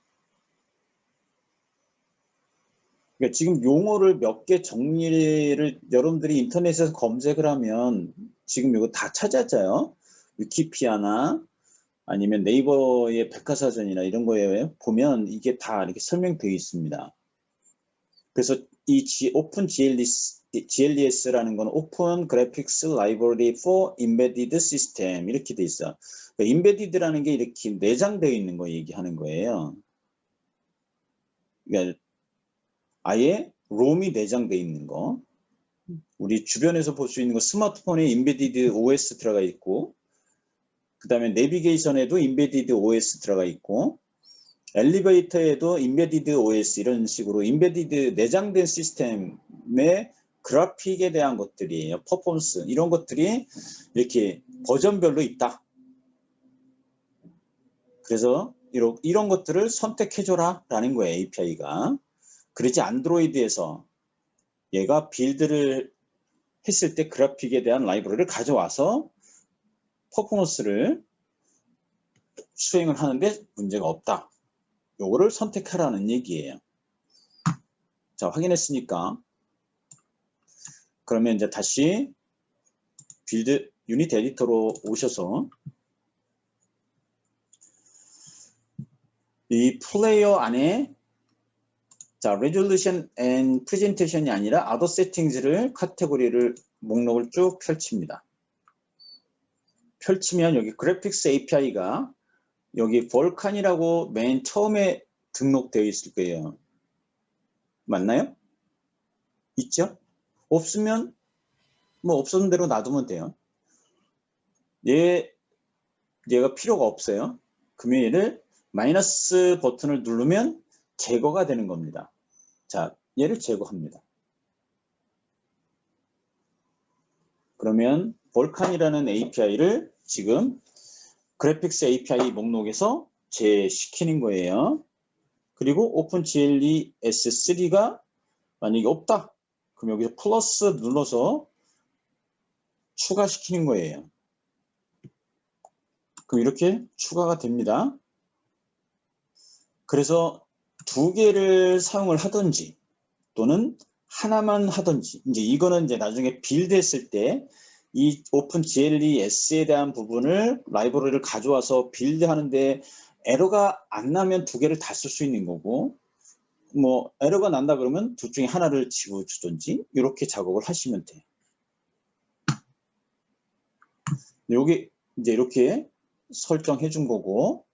[SPEAKER 1] 그러니까 지금 용어를 몇 개 정리를 여러분들이 인터넷에서 검색을 하면 지금 이거 다 찾았죠. 위키피디아나 아니면 네이버의 백과사전이나 이런 거에 보면 이게 다 이렇게 설명되어 있습니다. 그래서 이 OpenGLES라는 건 Open Graphics Library for Embedded System 이렇게 돼 있어. 그러니까 Embedded라는 게 이렇게 내장되어 있는 거 얘기하는 거예요. 그러니까 아예 롬이 내장되어 있는 거. 우리 주변에서 볼 수 있는 거 스마트폰에 Embedded OS 들어가 있고 그 다음에 내비게이션에도 Embedded OS 들어가 있고 엘리베이터에도 Embedded OS 이런 식으로 Embedded 내장된 시스템의 그래픽에 대한 것들이에요. 퍼포먼스 이런 것들이 이렇게 버전별로 있다. 그래서 이런 것들을 선택해줘라 라는 거예요, API가. 그러지 안드로이드에서 얘가 빌드를 했을 때 그래픽에 대한 라이브러리를 가져와서 퍼포먼스를 수행을 하는데 문제가 없다. 요거를 선택하라는 얘기예요. 자, 확인했으니까 그러면 이제 다시 빌드 유닛 에디터로 오셔서 이 플레이어 안에 자, Resolution and Presentation이 아니라 Other Settings를 카테고리를 목록을 쭉 펼칩니다. 펼치면 여기 Graphics API가 여기 볼칸이라고 맨 처음에 등록되어 있을 거예요. 맞나요? 있죠? 없으면 뭐 없었는 대로 놔두면 돼요. 얘가 필요가 없어요. 그러면 얘를 마이너스 버튼을 누르면 제거가 되는 겁니다. 자, 얘를 제거합니다. 그러면 볼칸이라는 API를 지금 그래픽스 API 목록에서 제시키는 거예요. 그리고 오픈GLE S3가 만약에 없다. 그럼 여기서 플러스 눌러서 추가시키는 거예요. 그럼 이렇게 추가가 됩니다. 그래서 두 개를 사용을 하든지 또는 하나만 하든지 이제 이거는 이제 나중에 빌드 했을 때 이 오픈GLE S에 대한 부분을 라이브러리를 가져와서 빌드 하는데 에러가 안 나면 두 개를 다 쓸 수 있는 거고 뭐 에러가 난다 그러면 둘 중에 하나를 집어주든지 이렇게 작업을 하시면 돼요. 여기 이제 이렇게 설정해 준 거고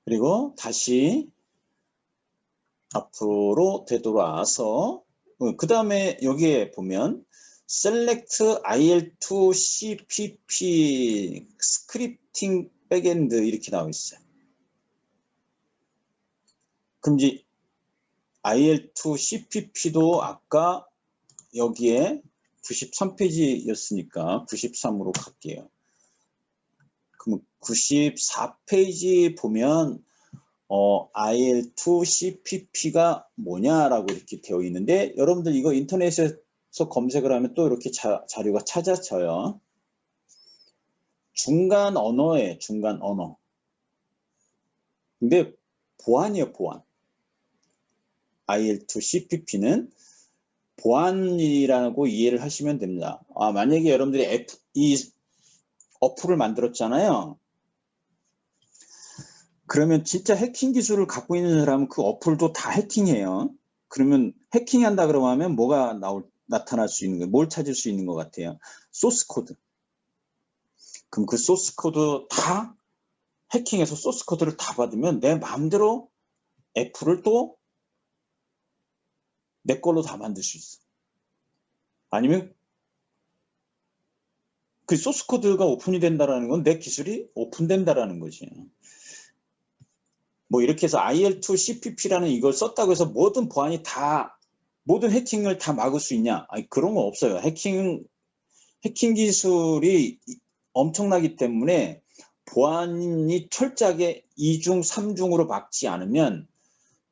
[SPEAKER 1] 그리고 다시 앞으로 되돌아와서 그 다음에 여기에 보면 select IL2 CPP 스크립팅 백엔드 이렇게 나와 있어요. 그럼 이제 IL2 CPP도 아까 여기에 93페이지였으니까 93으로 갈게요. 그럼 94페이지 보면 IL2 CPP가 뭐냐라고 이렇게 되어 있는데 여러분들 이거 인터넷에서 검색을 하면 또 이렇게 자료가 찾아져요. 중간 언어에 중간 언어. 근데 보안이에요, 보안. IL2 CPP는 보안이라고 이해를 하시면 됩니다. 만약에 여러분들이 이 어플을 만들었잖아요. 그러면 진짜 해킹 기술을 갖고 있는 사람은 그 어플도 다 해킹해요. 그러면 해킹한다 그러면 뭐가 나타날 수 있는 거예요? 뭘 찾을 수 있는 것 같아요? 소스 코드. 그럼 그 소스 코드 다 해킹해서 소스 코드를 다 받으면 내 마음대로 애플을 또 내 걸로 다 만들 수 있어. 아니면 그 소스 코드가 오픈이 된다는 건 내 기술이 오픈된다는 거지. 뭐 이렇게 해서 IL2 CPP라는 이걸 썼다고 해서 모든 보안이 다 모든 해킹을 다 막을 수 있냐? 아니, 그런 거 없어요. 해킹 기술이 엄청나기 때문에 보안이 철저하게 2중, 3중으로 막지 않으면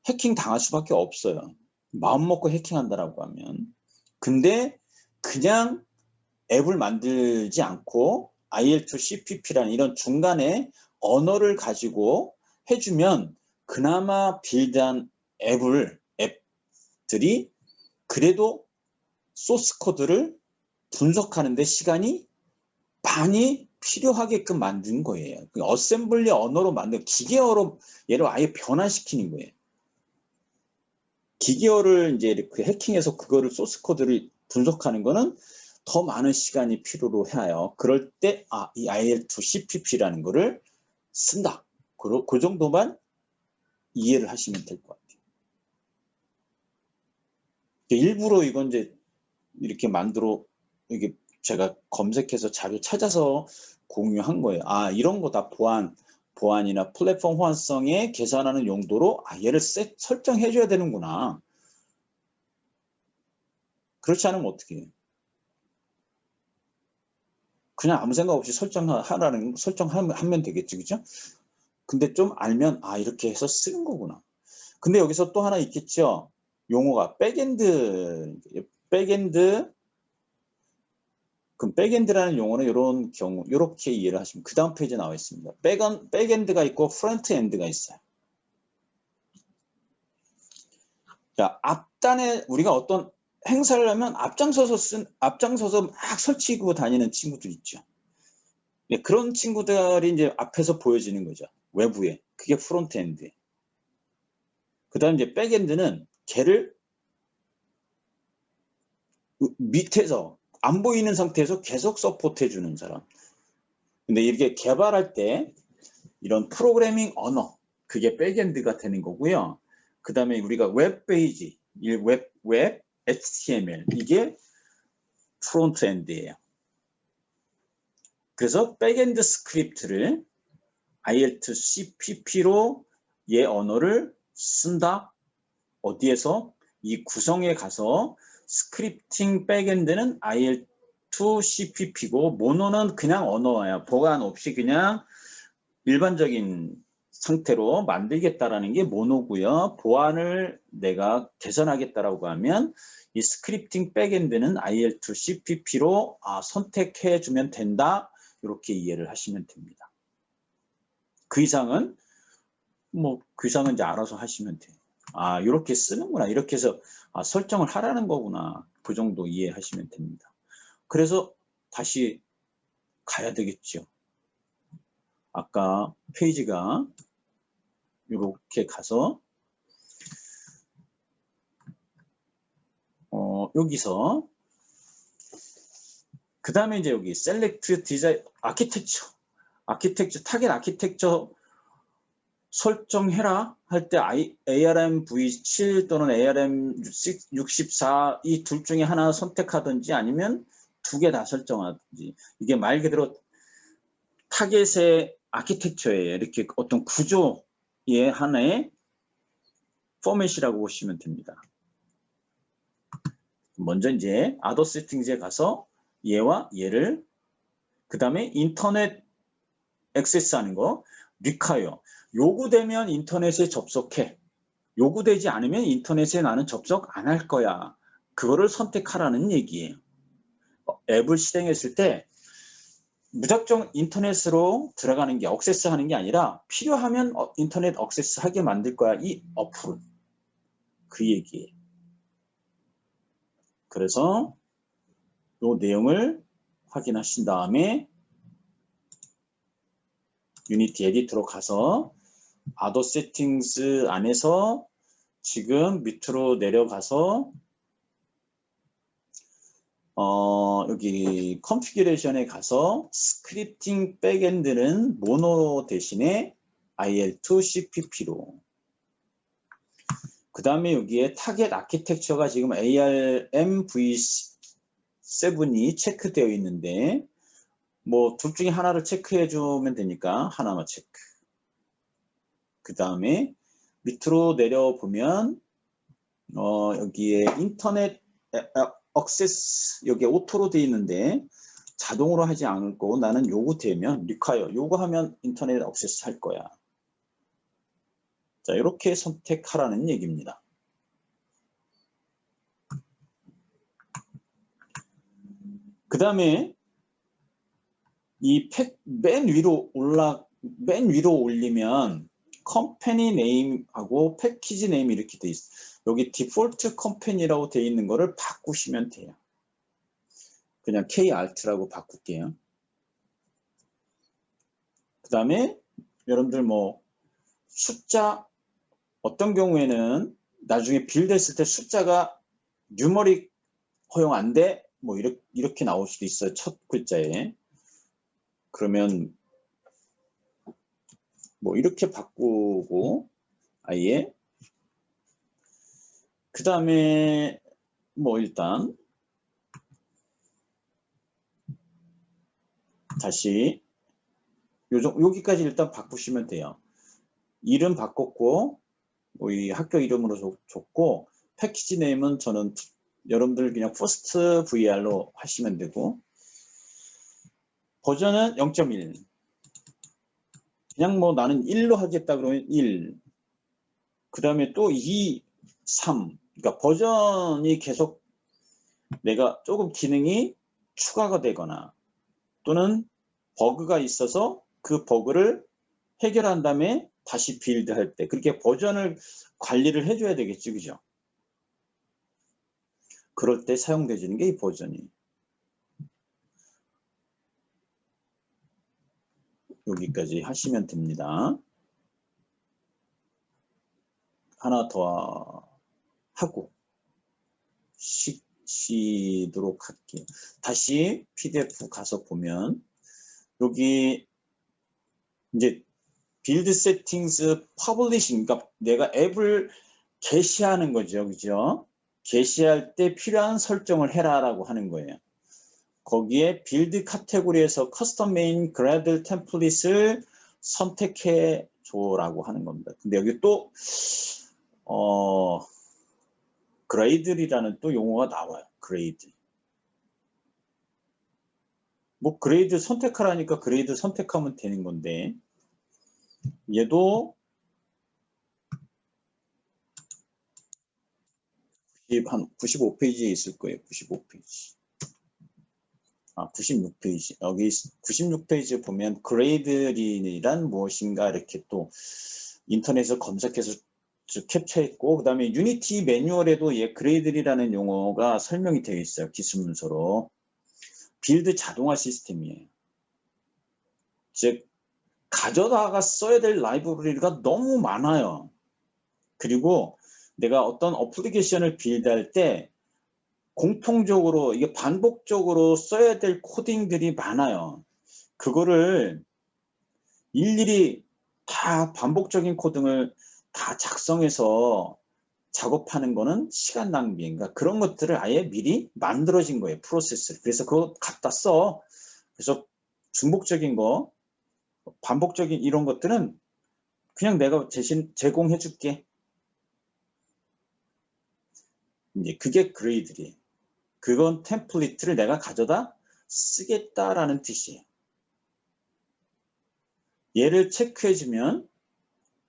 [SPEAKER 1] 해킹 당할 수밖에 없어요. 마음 먹고 해킹한다라고 하면. 근데 그냥 앱을 만들지 않고 IL2 CPP라는 이런 중간에 언어를 가지고 해주면 그나마 빌드한 앱들이 그래도 소스 코드를 분석하는데 시간이 많이 필요하게끔 만든 거예요. 어셈블리 언어로 만든 기계어로 얘를 아예 변환시키는 거예요. 기계어를 이제 이렇게 해킹해서 그거를 소스 코드를 분석하는 거는 더 많은 시간이 필요로 해요. 그럴 때 이 IL2 CPP라는 거를 쓴다. 그 정도만 이해를 하시면 될 것 같아요. 일부러 이건 이제 이렇게 이게 제가 검색해서 자료 찾아서 공유한 거예요. 이런 거다 보안이나 플랫폼 호환성에 계산하는 용도로 얘를 설정해 줘야 되는구나. 그렇지 않으면 어떻게 해요? 그냥 아무 생각 없이 설정하면 되겠죠, 그죠? 근데 좀 알면 이렇게 해서 쓰는 거구나. 근데 여기서 또 하나 있겠죠. 용어가 백엔드. 그럼 백엔드라는 용어는 이런 경우 이렇게 이해를 하시면 그 다음 페이지에 나와 있습니다. 백엔드가 있고 프론트엔드가 있어요. 자, 앞단에 우리가 어떤 행사를 하면 앞장서서 막 설치고 다니는 친구들 있죠. 네, 그런 친구들이 이제 앞에서 보여지는 거죠. 외부에. 그게 프론트엔드. 그 다음 이제 백엔드는 걔를 밑에서 안 보이는 상태에서 계속 서포트 해주는 사람. 근데 이렇게 개발할 때 이런 프로그래밍 언어, 그게 백엔드가 되는 거고요. 그 다음에 우리가 웹 페이지, 웹 HTML, 이게 프론트엔드예요. 그래서 백엔드 스크립트를 IL2CPP로 얘 언어를 쓴다. 어디에서? 이 구성에 가서 스크립팅 백엔드는 IL2CPP고 모노는 그냥 언어야. 보관 없이 그냥 일반적인 상태로 만들겠다라는 게 모노고요. 보안을 내가 개선하겠다라고 하면 이 스크립팅 백엔드는 IL2CPP로 선택해 주면 된다. 이렇게 이해를 하시면 됩니다. 그 이상은 이제 알아서 하시면 돼요. 이렇게 쓰는구나. 이렇게 해서 설정을 하라는 거구나. 그 정도 이해하시면 됩니다. 그래서 다시 가야 되겠죠. 아까 페이지가 이렇게 가서 여기서 그 다음에 이제 여기 셀렉트 디자인 아키텍처 타겟 아키텍처 설정해라 할 때 ARM v7 또는 ARM 64 이 둘 중에 하나 선택하든지 아니면 두 개 다 설정하든지, 이게 말 그대로 타겟의 아키텍처에 이렇게 어떤 구조의 하나의 포맷이라고 보시면 됩니다. 먼저 이제 아더 세팅즈에 가서 얘와 얘를, 그 다음에 인터넷 액세스하는 거 require, 요구되면 인터넷에 접속해, 요구되지 않으면 인터넷에 나는 접속 안 할 거야. 그거를 선택하라는 얘기예요. 앱을 실행했을 때 무작정 인터넷으로 들어가는 게, 액세스하는 게 아니라 필요하면 인터넷 액세스하게 만들 거야, 이 어플은. 그 얘기예요. 그래서 이 내용을 확인하신 다음에 유니티 에디터로 가서 아더 세팅스 안에서 지금 밑으로 내려가서 여기 컨피규레이션에 가서 스크립팅 백엔드는 모노 대신에 IL2CPP로, 그 다음에 여기에 타겟 아키텍처가 지금 ARM v7이 체크되어 있는데 둘 중에 하나를 체크해 주면 되니까 하나만 체크. 그 다음에 밑으로 내려보면 여기에 인터넷 액세스, 여기에 오토로 되어 있는데 자동으로 하지 않을 거고 나는 요구되면 require, 요구하면 인터넷 액세스 할 거야. 자, 이렇게 선택하라는 얘기입니다. 그 다음에 이 맨 위로 올리면 컴퍼니 네임하고 패키지 네임 이렇게 돼 있어. 여기 디폴트 컴퍼니라고 돼 있는 거를 바꾸시면 돼요. 그냥 KALT라고 바꿀게요. 그 다음에 여러분들 숫자, 어떤 경우에는 나중에 빌드 했을 때 숫자가 뉴머릭 허용 안 돼, 이렇게 나올 수도 있어요, 첫 글자에. 그러면 이렇게 바꾸고 아예, 그 다음에 일단 다시 여기까지 일단 바꾸시면 돼요. 이름 바꿨고 이 학교 이름으로 줬고, 패키지 네임은 저는 여러분들 그냥 퍼스트 VR로 하시면 되고, 버전은 0.1. 그냥 뭐 나는 1로 하겠다 그러면 1. 그 다음에 또 2, 3. 그러니까 버전이 계속 내가 조금 기능이 추가가 되거나 또는 버그가 있어서 그 버그를 해결한 다음에 다시 빌드할 때 그렇게 버전을 관리를 해줘야 되겠지, 그죠? 그럴 때 사용되는 게 이 버전이. 여기까지 하시면 됩니다. 하나 더 하고 쉬도록 할게요. 다시 PDF 가서 보면 여기 이제 빌드 세팅스 퍼블리싱, 그러니까 내가 앱을 게시하는 거죠, 그죠? 게시할 때 필요한 설정을 해라라고 하는 거예요. 거기에 빌드 카테고리에서 커스텀 메인 그래들 템플릿을 선택해 줘라고 하는 겁니다. 근데 여기 또 그레이들이라는 또 용어가 나와요. 그레이드. 뭐 그레이드 선택하라니까 그레이드 선택하면 되는 건데 얘도 한 95페이지에 있을 거예요. 95페이지. 96페이지. 여기 96페이지에 보면 그레이드린이란 무엇인가 이렇게 또 인터넷에서 검색해서 캡처했고, 그 다음에 유니티 매뉴얼에도 그레이드린이라는 용어가 설명이 되어 있어요. 기술 문서로. 빌드 자동화 시스템이에요. 즉 가져다가 써야 될 라이브러리가 너무 많아요. 그리고 내가 어떤 어플리케이션을 빌드할 때 공통적으로 이게 반복적으로 써야 될 코딩들이 많아요. 그거를 일일이 다 반복적인 코딩을 다 작성해서 작업하는 거는 시간 낭비인가 그런 것들을 아예 미리 만들어진 거예요. 프로세스를. 그래서 그거 갖다 써. 그래서 중복적인 거, 반복적인 이런 것들은 그냥 내가 대신 제공해 줄게. 이제 그게 그레이드리. 그건 템플릿을 내가 가져다 쓰겠다라는 뜻이에요. 얘를 체크해주면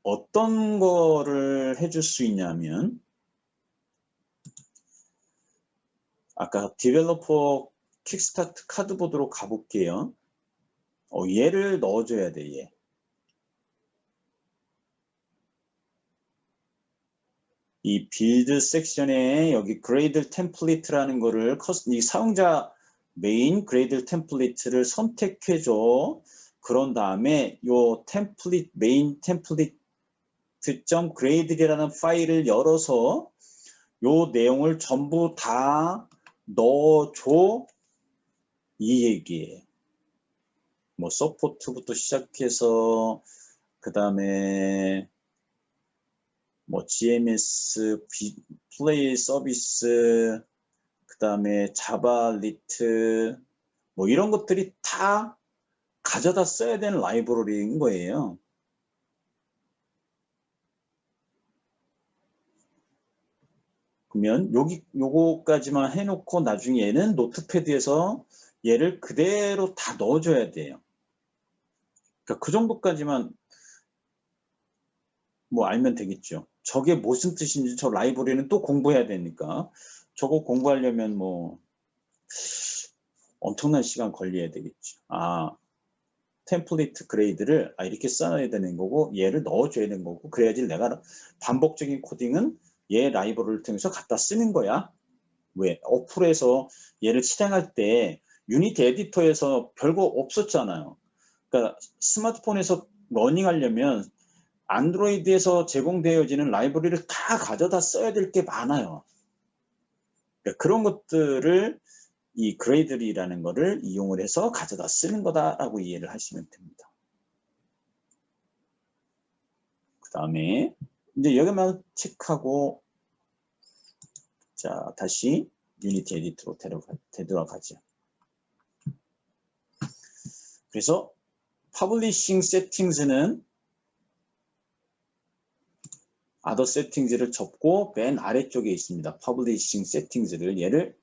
[SPEAKER 1] 어떤 거를 해줄 수 있냐면 아까 디벨로퍼 킥스타트 카드보드로 가볼게요. 얘를 넣어줘야 돼, 얘. 이 빌드 섹션에 여기 그레이드 템플릿이라는 거를 이 사용자 메인 그레이드 템플릿을 선택해줘. 그런 다음에 요 템플릿 메인 템플릿.grade이라는 파일을 열어서 요 내용을 전부 다 넣어줘 이 얘기예요. 뭐 서포트부터 시작해서 그 다음에 뭐 GMS, 플레이 서비스, 그 다음에 자바 리트 뭐 이런 것들이 다 가져다 써야 되는 라이브러리인 거예요. 그러면 요거까지만 해놓고 나중에 얘는 노트패드에서 얘를 그대로 다 넣어줘야 돼요. 그러니까 그 정도까지만 뭐 알면 되겠죠. 저게 무슨 뜻인지 저 라이브러리는 또 공부해야 되니까 저거 공부하려면 뭐 엄청난 시간 걸려야 되겠죠. 템플릿 그레이드를 이렇게 써놔야 되는 거고 얘를 넣어줘야 되는 거고 그래야지 내가 반복적인 코딩은 얘 라이브러리를 통해서 갖다 쓰는 거야. 왜? 어플에서 얘를 실행할 때 유니티 에디터에서 별거 없었잖아요. 그러니까 스마트폰에서 러닝하려면 안드로이드에서 제공되어지는 라이브러리를 다 가져다 써야 될 게 많아요. 그러니까 그런 것들을 이 그레이드리라는 거를 이용을 해서 가져다 쓰는 거다라고 이해를 하시면 됩니다. 그 다음에 이제 여기만 체크하고 자 다시 유니티 에디터로 되돌아가죠. 그래서 퍼블리싱 세팅스는 아더 세팅즈를 접고 맨 아래쪽에 있습니다. 퍼블리싱 세팅즈를 얘를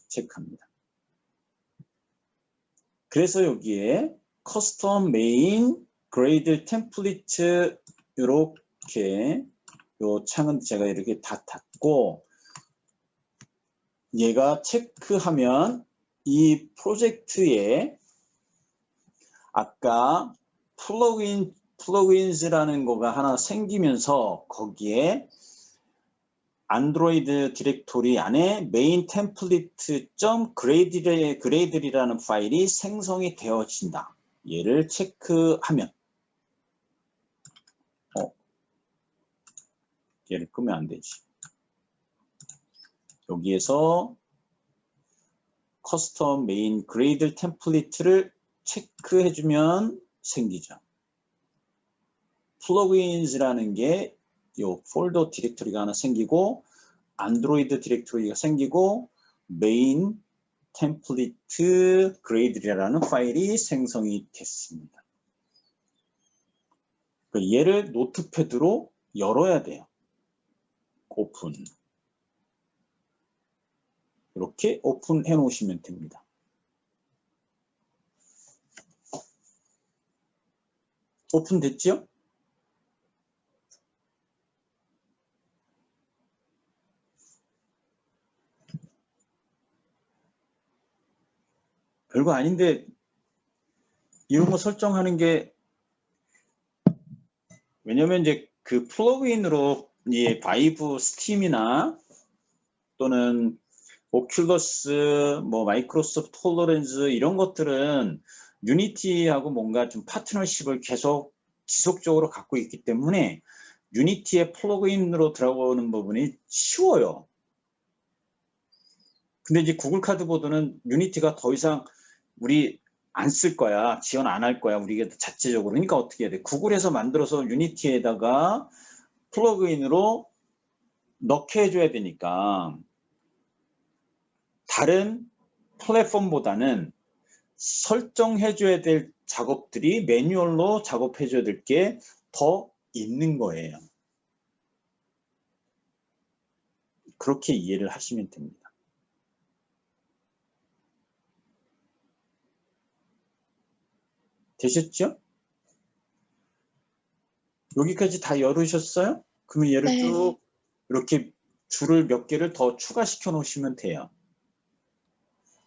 [SPEAKER 1] 체크합니다. 그래서 여기에 커스텀 메인 그레이드 템플릿 이렇게 요 창은 제가 이렇게 다 닫고 얘가 체크하면 이 프로젝트에 아까 플러그인즈라는 거가 하나 생기면서 거기에 안드로이드 디렉토리 안에 메인 템플릿.gradle이라는 파일이 생성이 되어진다. 얘를 체크하면 얘를 끄면 안 되지. 여기에서 커스텀 메인 그레이드 템플릿을 체크해주면 생기죠. 플러그인즈라는 게 요 폴더 디렉토리가 하나 생기고 안드로이드 디렉토리가 생기고 메인 템플릿 그레이드라는 파일이 생성이 됐습니다. 얘를 노트패드로 열어야 돼요. 오픈. 이렇게 오픈해 놓으시면 됩니다. 오픈됐죠? 별거 아닌데 이런 거 설정하는 게 왜냐면 이제 그 플러그인으로 이 바이브 스팀이나 또는 오큘러스, 뭐 마이크로소프트 홀로렌즈 이런 것들은 유니티하고 뭔가 좀 파트너십을 계속 지속적으로 갖고 있기 때문에 유니티의 플러그인으로 들어오는 부분이 쉬워요. 근데 이제 구글 카드보드는 유니티가 더 이상 우리 안 쓸 거야. 지원 안 할 거야. 우리가 자체적으로. 그러니까 어떻게 해야 돼? 구글에서 만들어서 유니티에다가 플러그인으로 넣게 해줘야 되니까 다른 플랫폼보다는 설정해줘야 될 작업들이 매뉴얼로 작업해줘야 될 게 더 있는 거예요. 그렇게 이해를 하시면 됩니다. 되셨죠? 여기까지 다 열으셨어요? 그러면 얘를
[SPEAKER 2] 네.
[SPEAKER 1] 쭉 이렇게 줄을 몇 개를 더 추가시켜 놓으시면 돼요.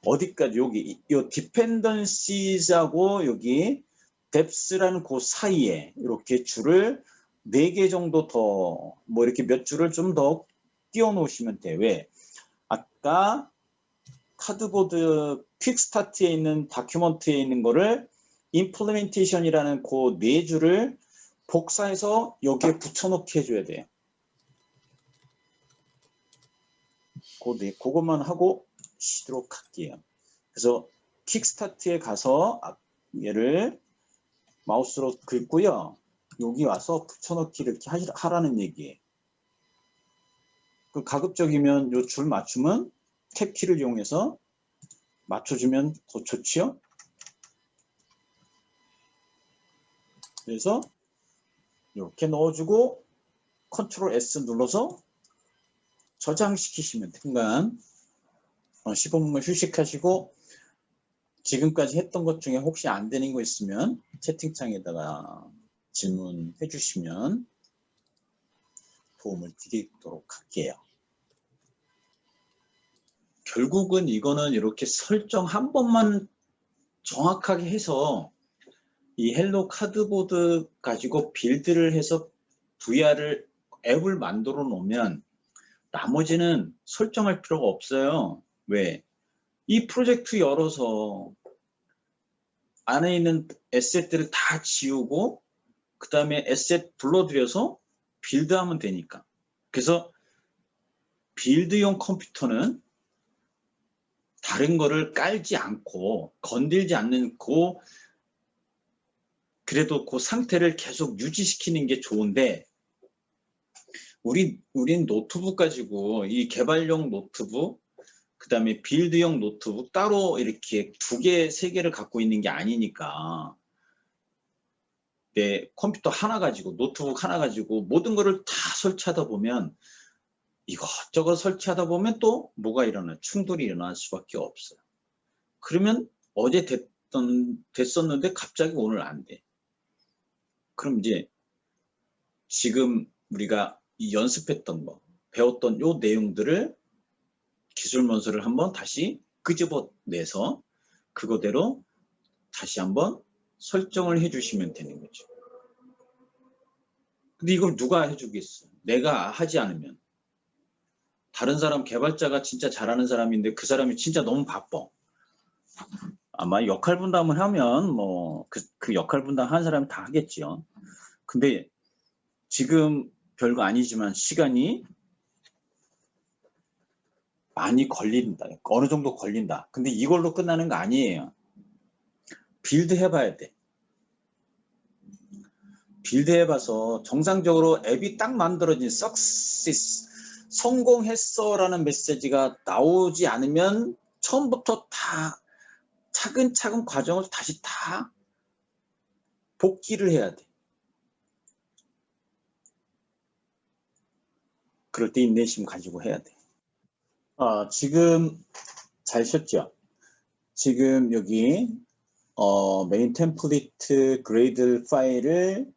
[SPEAKER 1] 어디까지? 여기 이 디펜던시즈하고 여기 depth라는 그 사이에 이렇게 줄을 4개 정도 더 뭐 이렇게 몇 줄을 좀 더 띄워 놓으시면 돼요. 왜? 아까 카드보드 퀵스타트에 있는 다큐먼트에 있는 거를 임플리멘테이션이라는 그 4줄을 복사해서 여기에 붙여넣기 해줘야 돼요. 그것만 하고 쉬도록 할게요. 그래서 킥스타트에 가서 얘를 마우스로 긁고요. 여기 와서 붙여넣기를 이렇게 하라는 얘기예요. 그 가급적이면 요 줄 맞춤은 탭키를 이용해서 맞춰주면 더 좋지요. 그래서 이렇게 넣어주고 컨트롤 S 눌러서 저장시키시면 잠깐 15분간 휴식하시고 지금까지 했던 것 중에 혹시 안 되는 거 있으면 채팅창에다가 질문해 주시면 도움을 드리도록 할게요. 결국은 이거는 이렇게 설정 한 번만 정확하게 해서 이 헬로 카드보드 가지고 빌드를 해서 VR을 앱을 만들어 놓으면 나머지는 설정할 필요가 없어요. 왜? 이 프로젝트 열어서 안에 있는 에셋들을 다 지우고 그 다음에 에셋 불러들여서 빌드하면 되니까. 그래서 빌드용 컴퓨터는 다른 거를 깔지 않고 건들지 않고 그래도 그 상태를 계속 유지시키는 게 좋은데 우린 노트북 가지고 이 개발용 노트북 그 다음에 빌드용 노트북 따로 이렇게 2개, 3개를 갖고 있는 게 아니니까 내 컴퓨터 하나 가지고 노트북 하나 가지고 모든 거를 다 설치하다 보면 이것저것 설치하다 보면 또 뭐가 일어나 충돌이 일어날 수밖에 없어요. 그러면 어제 됐었는데 갑자기 오늘 안 돼. 그럼 이제 지금 우리가 이 연습했던 거, 배웠던 요 내용들을 기술 문서를 한번 다시 끄집어내서 그거대로 다시 한번 설정을 해주시면 되는 거죠. 근데 이걸 누가 해주겠어? 내가 하지 않으면. 다른 사람, 개발자가 진짜 잘하는 사람인데 그 사람이 진짜 너무 바빠. 아마 역할 분담을 하면 뭐 그 역할 분담 한 사람이 다 하겠지요. 근데 지금 별거 아니지만 시간이 많이 걸린다. 어느 정도 걸린다. 근데 이걸로 끝나는 거 아니에요. 빌드 해봐야 돼. 빌드 해봐서 정상적으로 앱이 딱 만들어진 석시스, 성공했어 라는 메시지가 나오지 않으면 처음부터 다 차근차근 과정을 다시 다 복기를 해야 돼. 그럴 때 인내심 가지고 해야 돼. 지금 잘 쉬었죠? 지금 여기 메인 템플릿 그레이드 파일을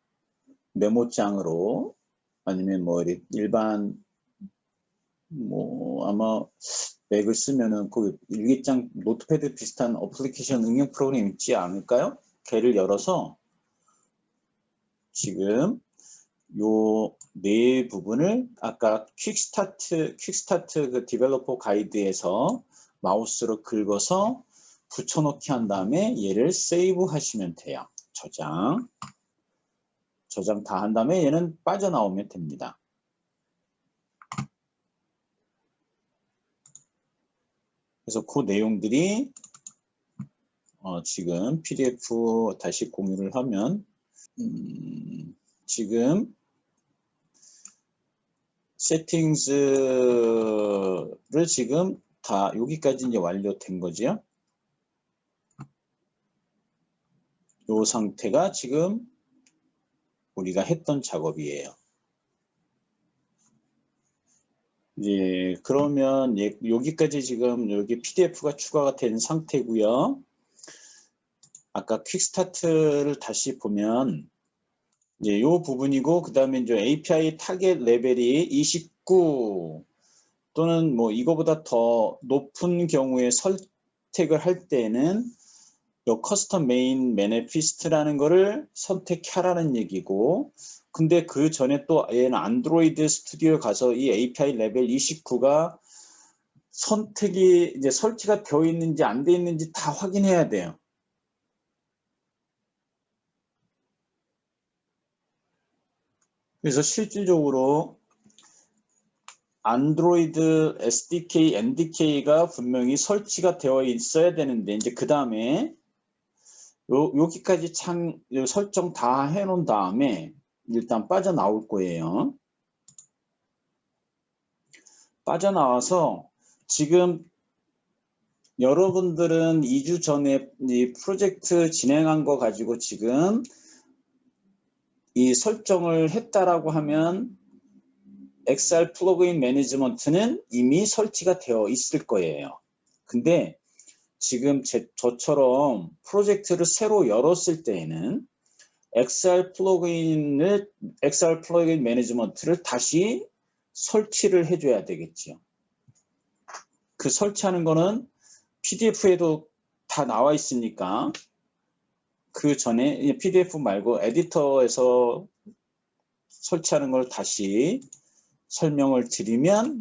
[SPEAKER 1] 메모장으로 아니면 뭐 일반 뭐 아마 맥을 쓰면은 그 일기장 노트패드 비슷한 어플리케이션 응용 프로그램 있지 않을까요? 걔를 열어서 지금 요 네 부분을 아까 퀵스타트 그 디벨로퍼 가이드에서 마우스로 긁어서 붙여넣기 한 다음에 얘를 세이브 하시면 돼요. 저장 다 한 다음에 얘는 빠져나오면 됩니다. 그래서 그 내용들이 지금 PDF 다시 공유를 하면 지금 세팅스를 지금 다 여기까지 이제 완료된 거죠. 이 상태가 지금 우리가 했던 작업이에요. 이제 그러면 여기까지 지금 여기 PDF가 추가가 된 상태고요. 아까 퀵스타트를 다시 보면 이제 요 부분이고 그 다음에 이제 API 타겟 레벨이 29 또는 뭐 이거보다 더 높은 경우에 선택을 할 때는 요 커스텀 메인 매니피스트라는 거를 선택하라는 얘기고, 근데 그 전에 또 얘는 안드로이드 스튜디오에 가서 이 API 레벨 29가 선택이 이제 설치가 되어 있는지 안 되어 있는지 다 확인해야 돼요. 그래서 실질적으로 안드로이드 SDK, NDK가 분명히 설치가 되어 있어야 되는데 이제 그 다음에 여기까지 설정 다 해놓은 다음에 일단 빠져나올 거예요. 빠져나와서 지금 여러분들은 2주 전에 이 프로젝트 진행한 거 가지고 지금 이 설정을 했다라고 하면 XR 플러그인 매니지먼트는 이미 설치가 되어 있을 거예요. 근데 지금 저처럼 프로젝트를 새로 열었을 때에는 XR 플러그인 매니지먼트를 다시 설치를 해줘야 되겠죠. 그 설치하는 거는 PDF에도 다 나와 있으니까 그 전에 PDF 말고 에디터에서 설치하는 걸 다시 설명을 드리면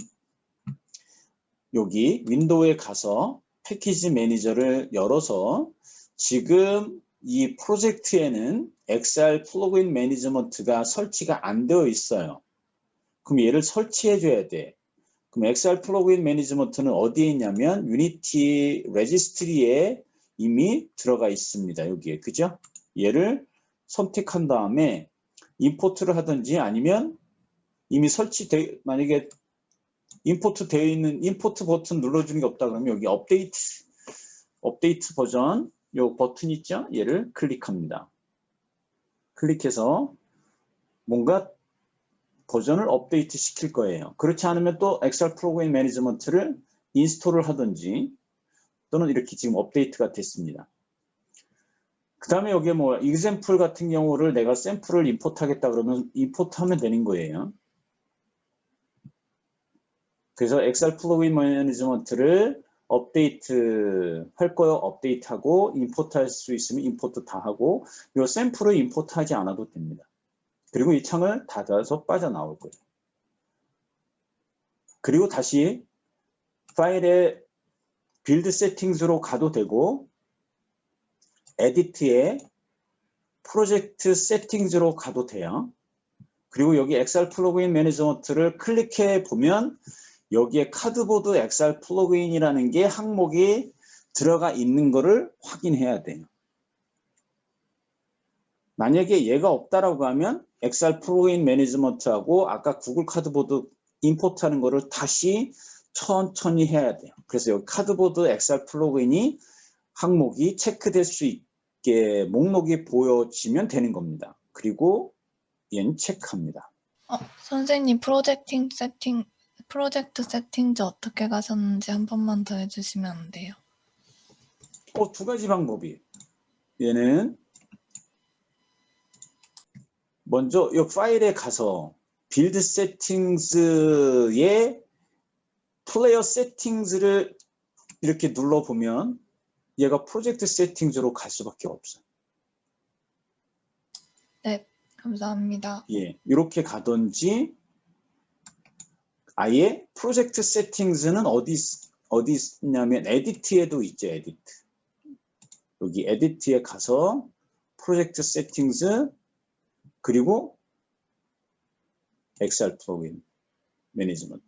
[SPEAKER 1] 여기 윈도우에 가서 패키지 매니저를 열어서 지금 이 프로젝트에는 XR 플러그인 매니지먼트가 설치가 안 되어 있어요. 그럼 얘를 설치해 줘야 돼. 그럼 XR 플러그인 매니지먼트는 어디에 있냐면 유니티 레지스트리에 이미 들어가 있습니다. 여기에. 그죠? 얘를 선택한 다음에 임포트를 하든지 아니면 이미 만약에 임포트 되어 있는 임포트 버튼 눌러주는 게 없다 그러면 여기 업데이트 버전 요 버튼 있죠? 얘를 클릭합니다. 클릭해서 뭔가 버전을 업데이트 시킬 거예요. 그렇지 않으면 또 XR 프로그램 매니지먼트를 인스톨을 하든지 또는 이렇게 지금 업데이트가 됐습니다. 그 다음에 여기에 뭐 example 같은 경우를 내가 샘플을 임포트 하겠다 그러면 임포트 하면 되는 거예요. 그래서 엑셀 플러그인 매니지먼트를 업데이트 할 거요. 업데이트하고 임포트 할 수 있으면 임포트 다 하고 이 샘플을 임포트 하지 않아도 됩니다. 그리고 이 창을 닫아서 빠져나올 거예요. 그리고 다시 파일의 빌드 세팅스로 가도 되고 에디트에 프로젝트 세팅스로 가도 돼요. 그리고 여기 엑셀 플러그인 매니지먼트를 클릭해 보면 여기에 카드보드 엑셀 플러그인이라는 게 항목이 들어가 있는 거를 확인해야 돼요. 만약에 얘가 없다라고 하면 엑셀 플러그인 매니지먼트하고 아까 구글 카드보드 임포트하는 거를 다시 천천히 해야 돼요. 그래서 여기 카드보드 엑셀 플러그인이 항목이 체크될 수 있게 목록이 보여지면 되는 겁니다. 그리고 얘는 체크합니다.
[SPEAKER 2] 선생님 프로젝트 세팅즈 어떻게 가셨는지 한 번만 더 해주시면 안 돼요?
[SPEAKER 1] 두 가지 방법이. 얘는 먼저 이 파일에 가서 빌드 세팅즈의 플레이어 세팅즈를 이렇게 눌러보면 얘가 프로젝트 세팅즈로 갈 수밖에 없어요.
[SPEAKER 2] 네, 감사합니다.
[SPEAKER 1] 예, 이렇게 가든지 아예 프로젝트 세팅즈는 어디 있냐면 에디트에도 있죠. 에디트. 여기 에디트에 가서 프로젝트 세팅즈 그리고 엑셀 플러그인 매니지먼트.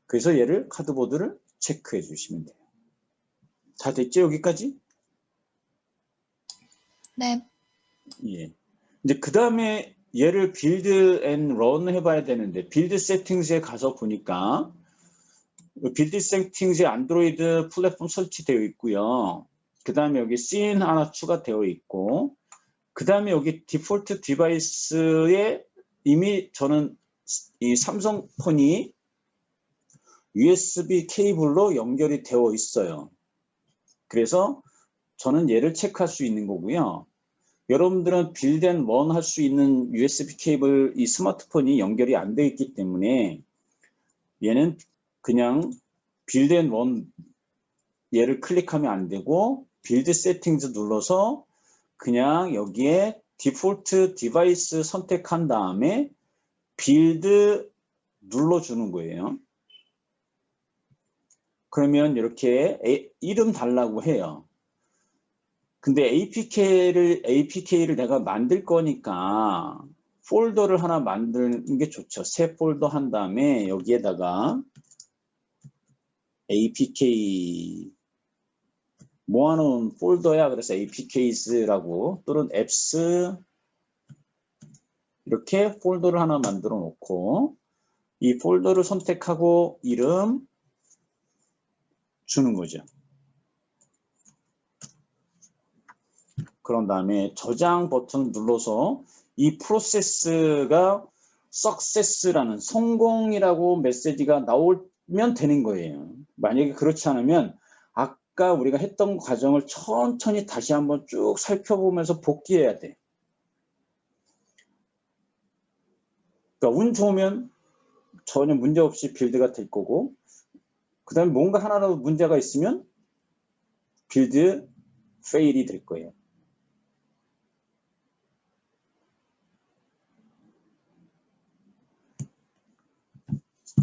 [SPEAKER 1] 그래서 얘를 카드보드를 체크해 주시면 돼요. 다 됐죠? 여기까지?
[SPEAKER 2] 네.
[SPEAKER 1] 예. 이제 그 다음에 얘를 빌드 앤 런 해봐야 되는데 빌드 세팅스에 가서 보니까 빌드 세팅스에 안드로이드 플랫폼 설치되어 있고요. 그 다음에 여기 씬 하나 추가되어 있고 그 다음에 여기 디폴트 디바이스에 이미 저는 이 삼성폰이 USB 케이블로 연결이 되어 있어요. 그래서 저는 얘를 체크할 수 있는 거고요. 여러분들은 빌드 앤 런 할 수 있는 USB 케이블 이 스마트폰이 연결이 안 되어 있기 때문에 얘는 그냥 빌드 앤 런 얘를 클릭하면 안 되고 빌드 세팅즈 눌러서 그냥 여기에 디폴트 디바이스 선택한 다음에 빌드 눌러주는 거예요. 그러면 이렇게 이름 달라고 해요. 근데 APK를 내가 만들 거니까 폴더를 하나 만드는 게 좋죠. 새 폴더 한 다음에 여기에다가 APK 모아놓은 폴더야. 그래서 APKs라고 또는 apps 이렇게 폴더를 하나 만들어 놓고 이 폴더를 선택하고 이름 주는 거죠. 그런 다음에 저장 버튼 눌러서 이 프로세스가 success라는 성공이라고 메시지가 나오면 되는 거예요. 만약에 그렇지 않으면 아까 우리가 했던 과정을 천천히 다시 한번 쭉 살펴보면서 복귀해야 돼. 그러니까 운 좋으면 전혀 문제 없이 빌드가 될 거고 그 다음에 뭔가 하나라도 문제가 있으면 빌드 페일이 될 거예요.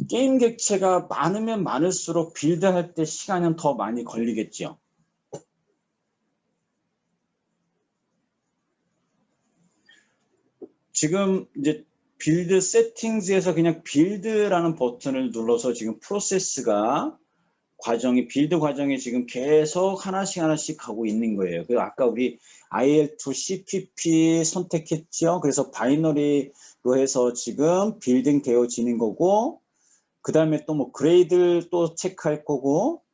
[SPEAKER 1] 게임 객체가 많으면 많을수록 빌드할 때 시간은 더 많이 걸리겠죠. 지금 이제 빌드 세팅즈에서 그냥 빌드라는 버튼을 눌러서 지금 프로세스가 빌드 과정이 지금 계속 하나씩 가고 있는 거예요. 그래서 아까 우리 IL2 CPP 선택했죠. 그래서 바이너리로 해서 지금 빌딩 되어지는 거고 그 다음에 또 뭐 그레이드를 또 체크할 거고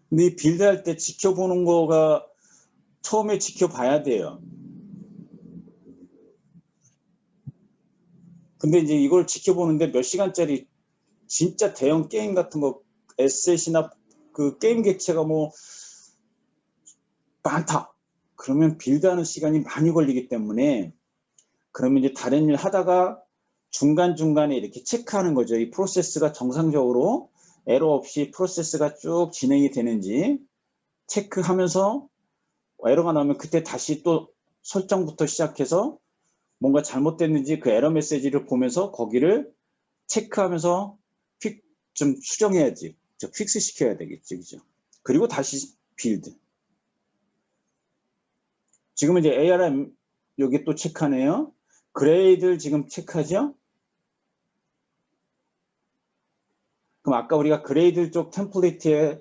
[SPEAKER 1] 근데 이 빌드할 때 지켜보는 거가 처음에 지켜봐야 돼요. 근데 이제 이걸 지켜보는데 몇 시간짜리 진짜 대형 게임 같은 거 에셋이나 그 게임 객체가 뭐 많다. 그러면 빌드하는 시간이 많이 걸리기 때문에 그러면 이제 다른 일 하다가 중간중간에 이렇게 체크하는 거죠. 이 프로세스가 정상적으로 에러 없이 프로세스가 쭉 진행이 되는지 체크하면서 에러가 나오면 그때 다시 또 설정부터 시작해서 뭔가 잘못됐는지 그 에러 메시지를 보면서 거기를 체크하면서 좀 수정해야지. 픽스 시켜야 되겠지. 그죠? 그리고 다시 빌드. 지금은 이제 ARM 여기 또 체크하네요. 그레이드를 지금 체크하죠? 그럼 아까 우리가 그레이드 쪽 템플릿에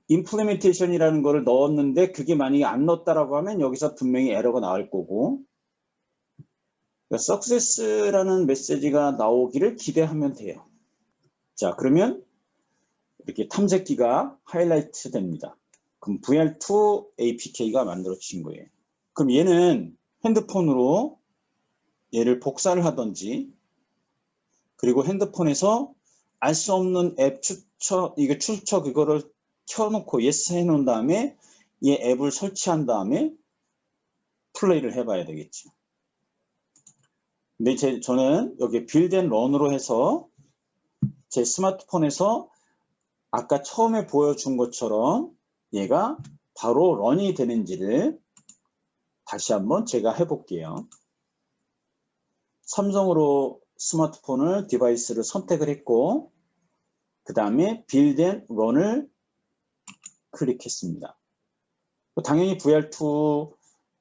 [SPEAKER 1] 임플리멘테이션이라는 거를 넣었는데 그게 만약에 안 넣었다라고 하면 여기서 분명히 에러가 나올 거고 그러니까 success라는 메시지가 나오기를 기대하면 돼요. 자, 그러면 이렇게 탐색기가 하이라이트 됩니다. 그럼 VR2 APK가 만들어진 거예요. 그럼 얘는 핸드폰으로 얘를 복사를 하든지 그리고 핸드폰에서 알 수 없는 앱 추천, 이게 출처 그거를 켜놓고 예스 해놓은 다음에 이 앱을 설치한 다음에 플레이를 해봐야 되겠죠. 근데 저는 여기 빌드 앤 런으로 해서 제 스마트폰에서 아까 처음에 보여준 것처럼 얘가 바로 런이 되는지를 다시 한번 제가 해볼게요. 삼성으로 스마트폰을 디바이스를 선택을 했고 그 다음에 빌드 앤 런을 클릭했습니다. 당연히 VR2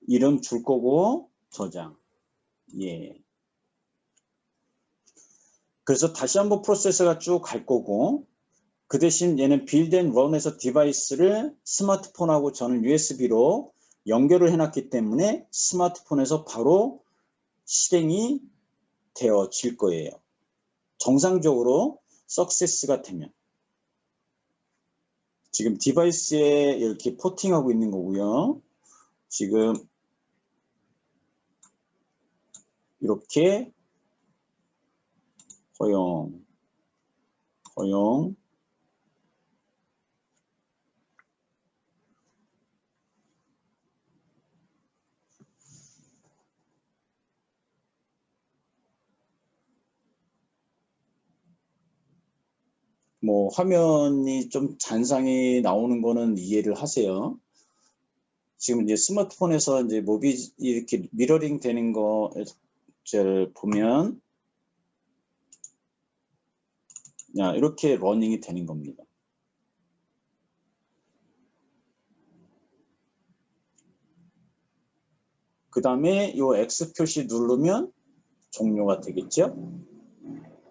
[SPEAKER 1] 이름 줄 거고 저장. 예. 그래서 다시 한번 프로세서가 쭉 갈 거고 그 대신 얘는 빌드 앤 런에서 디바이스를 스마트폰하고 저는 USB로 연결을 해놨기 때문에 스마트폰에서 바로 실행이 되어질 거예요. 정상적으로 석세스가 되면. 지금 디바이스에 이렇게 포팅하고 있는 거고요. 지금 이렇게 허용 뭐 화면이 좀 잔상이 나오는 거는 이해를 하세요. 지금 이제 스마트폰에서 이제 몹이 이렇게 미러링 되는 거를 보면 이렇게 러닝이 되는 겁니다. 그 다음에 이 X 표시 누르면 종료가 되겠죠.